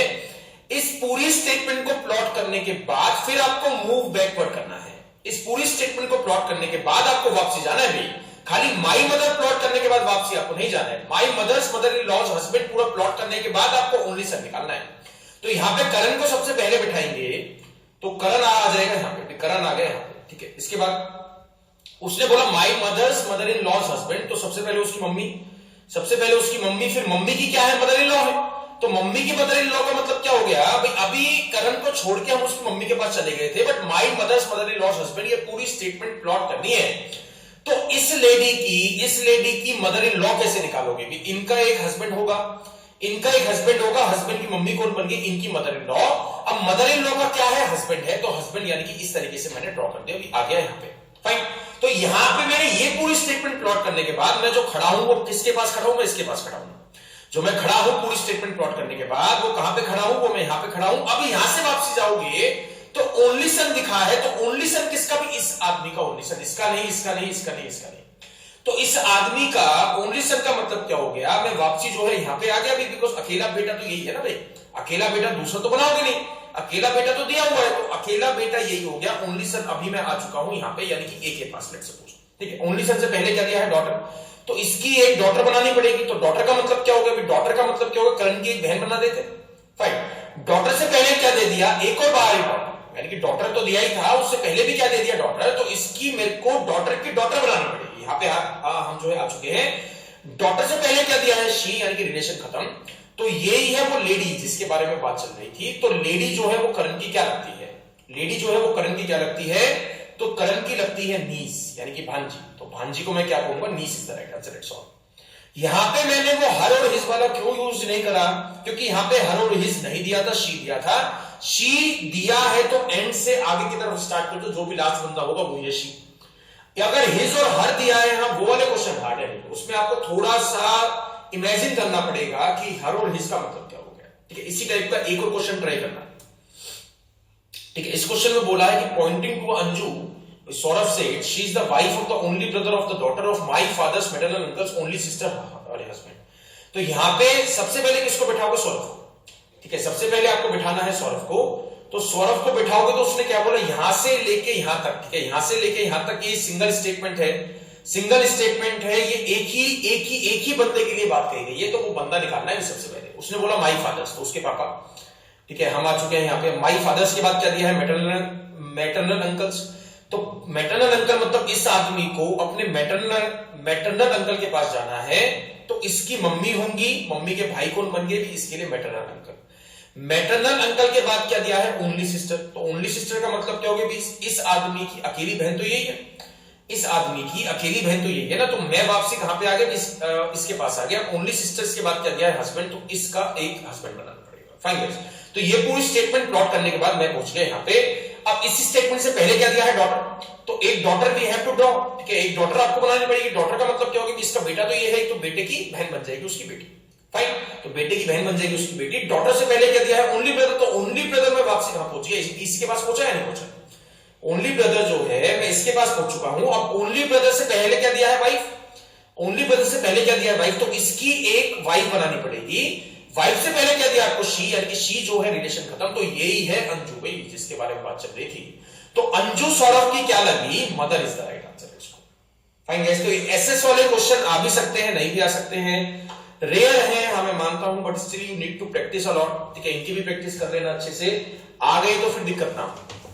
इस पूरी स्टेटमेंट को प्लॉट करने के बाद फिर आपको मूव बैकवर्ड करना है। इस पूरी स्टेटमेंट को प्लॉट करने के बाद आपको वापसी जाना है भाई, खाली माई मदर प्लॉट करने के बाद वापसी आपको नहीं जाना है। My mother's mother in law's husband पूरा प्लॉट करने के बाद आपको ओनली सन निकालना है। तो यहां पे करण को सबसे पहले बिठाएंगे, तो करण आ जाएगा यहां पे, करण आ गया यहां पे, ठीक है। इसके बाद उसने बोला my mother's mother in law's husband, तो सबसे पहले उसकी मम्मी, सबसे पहले उसकी मम्मी, फिर मम्मी की क्या है, मदर इन लॉ है, तो मम्मी की मदर इन लॉ का मतलब क्या हो गया भाई, अभी करण को छोड़ के हम उसकी मम्मी के पास चले गए थे, but my mother's mother in law's husband, ये पूरी स्टेटमेंट प्लॉट करनी है। तो इस लेडी की मदर इन लॉ कैसे निकालोगे, इनका एक हस्बैंड होगा, इनका एक हस्बैंड होगा, हस्बैंड की मम्मी कौन बन गई, इनकी मदर इन लॉ। अब मदर इन लॉ का क्या है, हस्बैंड है, तो हस्बैंड यानी कि इस तरीके से मैंने ड्रॉ कर दिया, आ गया यहां पे। फाइन, तो यहां पे मैंने ये पूरी स्टेटमेंट प्लॉट करने के बाद मैं जो खड़ा हूं वो किसके पास खड़ा हूं, मैं इसके पास खड़ा हूं। जो मैं खड़ा हूं पूरी स्टेटमेंट प्लॉट करने के बाद, वो कहां पे खड़ा हूं, वो मैं यहां पे खड़ा हूं। अब यहां से वापसी जाओगे तो ओनली सन दिखा है, तो ओनली सन किसका, भी इस आदमी का ओनली सन, इसका नहीं, इसका नहीं, इसका नहीं, इसका नहीं। तो इस आदमी का ओनली सन का मतलब क्या हो गया, मैं वापसी जो है यहां पे आ गया भी, बिकॉज अकेला बेटा तो यही है ना भाई, अकेला बेटा दूसरा तो बनाओगे नहीं, अकेला बेटा तो दिया हुआ है, तो अकेला बेटा यही हो गया। ओनली सन अभी मैं आ चुका हूं यहां पे, यानी कि ए के पास, लेट्स सपोज, ठीक है। ओनली सन से पहले क्या दिया है, डॉटर, तो इसकी एक डॉटर बनानी पड़ेगी। तो डॉटर का मतलब क्या होगा, डॉटर का मतलब क्या होगा, करण की एक बहन बना देते। फाइन, डॉटर से पहले क्या दे दिया, एक और बाहरी डॉटर, यानी कि डॉटर तो दिया ही था, उससे पहले भी क्या दे दिया, डॉटर, तो इसकी मेरे को डॉटर की डॉटर बनानी पड़ेगी। यहाँ पे हम जो है आ चुके हैं। डॉटर से पहले क्या दिया है, शी, यानी कि रिलेशन खत्म। तो यही है वो लेडी जिसके बारे में बात चल रही थी। तो लेडी जो है वो करण की क्या लगती है, लेडी जो है वो करण की क्या लगती है, तो करण की लगती है नीस, यानी कि भांजी। तो भांजी को मैं क्या कहूंगा, नीस is the right answer, it's all. यहां पे मैंने वो हर और हिज वाला क्यों यूज नहीं करा, क्योंकि यहां पे हर और हिज नहीं दिया था, शी दिया था। शी दिया है तो एंड से आगे की तरफ स्टार्ट कर दो, जो भी लास्ट बंदा होगा वो ये शी। अगर हिज और हर दिया है ना, वो वाले क्वेश्चन हार्ड है, उसमें आपको थोड़ा सा इमेजिन करना पड़ेगा कि हर और हिज का मतलब क्या हो गया, ठीक है। इसी टाइप का एक और क्वेश्चन ट्राई करना, ठीक है। इस क्वेश्चन में बोला है कि pointing to Anju, Saurabh said she is the wife of the only brother of the daughter of my father's maternal uncle's only sister और हस्बैंड। तो यहां पे सबसे पहले किसको बिठाओगे, सौरभ को, ठीक है। सबसे पहले आपको बिठाना है सौरभ को। तो सौरभ को बिठाओगे तो उसने क्या बोला, यहां से लेके यहां तक, ठीक है, यहां से लेके यहां तक ये सिंगल स्टेटमेंट है, सिंगल स्टेटमेंट है, ये एक ही बंदे के लिए बात कही गई है। तो वो बंदा निकालना है सबसे पहले। उसने बोला माई फादर्स, तो उसके पापा, ठीक है। हम आ चुके हैं यहाँ पे, माई फादर्स के बाद क्या दिया है, मैटरनल अंकल्स। तो मैटरनल अंकल मतलब इस आदमी को अपने मैटरनल अंकल के पास जाना है, तो इसकी मम्मी होंगी, मम्मी के भाई कौन बन गए, इसके लिए मैटरनल अंकल। मैटरनल अंकल के बाद क्या दिया है, ओनली सिस्टर। तो ओनली सिस्टर का मतलब क्या हो गया, इस आदमी की अकेली बहन तो यही है, इस आदमी की अकेली बहन तो यही है ना। तो मैं वापसी कहां पे आ गया, इसके पास आ गया। ओनली सिस्टर्स के बाद क्या दिया है, हस्बैंड, तो इसका एक हस्बैंड बनाना पड़ेगा। फाइन गाइस, तो ये पूरी स्टेटमेंट प्लॉट करने के बाद मैं पहुंच गया यहाँ पे। अब इसी स्टेटमेंट से पहले क्या दिया है, डॉटर, तो एक डॉटर भी हैव टू ड्रॉ, ठीक है। एक डॉटर आपको बनानी पड़ेगी। डॉटर का मतलब क्या होगा, इसका बेटा तो ये है, तो बेटे की बहन बन जाएगी उसकी बेटी। फाइन, तो बेटे की बहन बन जाएगी उसकी बेटी। डॉटर से पहले क्या दिया है, ओनली ब्रदर, तो ओनली ब्रदर में वापसी कहां पहुंची है, इसके पास पहुंचा या नहीं पहुंचा, ओनली ब्रदर जो है मैं इसके पास पहुंच चुका हूं। अब ओनली ब्रदर से पहले क्या दिया है वाइफ, ओनली ब्रदर से पहले क्या दिया है वाइफ, तो इसकी एक वाइफ बनानी पड़ेगी। वाइफ से पहले क्या दिया आपको, शी, यानी कि शी जो है रिलेशन खत्म, तो यही है अंजू भाई जिसके बारे में बात चल रही थी। तो अंजू सौरभ की क्या लगी, mother is the right answer इसको। फाइन गाइस, तो एसएस वाले क्वेश्चन आ भी सकते हैं, नहीं भी आ सकते हैं, रेयर है हाँ मैं मानता हूं, but still you need to practice a lot. ठीक है, इनकी भी प्रैक्टिस कर लेना अच्छे से, आ गए तो फिर दिक्कत ना।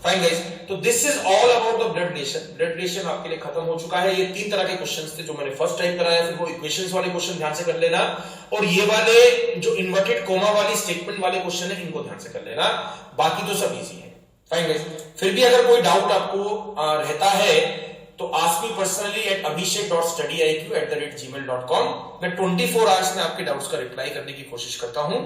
फाइन गाइस, तो this is all about the blood relation. Blood relation आपके लिए खत्म हो चुका है। ये 3 तरह के क्वेश्चंस थे जो मैंने फर्स्ट टाइम कराया, फिर वो इक्वेशंस वाले क्वेश्चन ध्यान से कर लेना, और ये वाले जो इन्वर्टेड कोमा वाली स्टेटमेंट वाले क्वेश्चन है इनको ध्यान से कर लेना, बाकी तो सब इजी है। फाइन गाइस, फिर भी अगर कोई डाउट आपको रहता है तो ask me personally eight abhishek.studyiq@gmail.com। मैं 24 आवर्स में आपके डाउट्स का रिप्लाई करने की कोशिश करता हूं।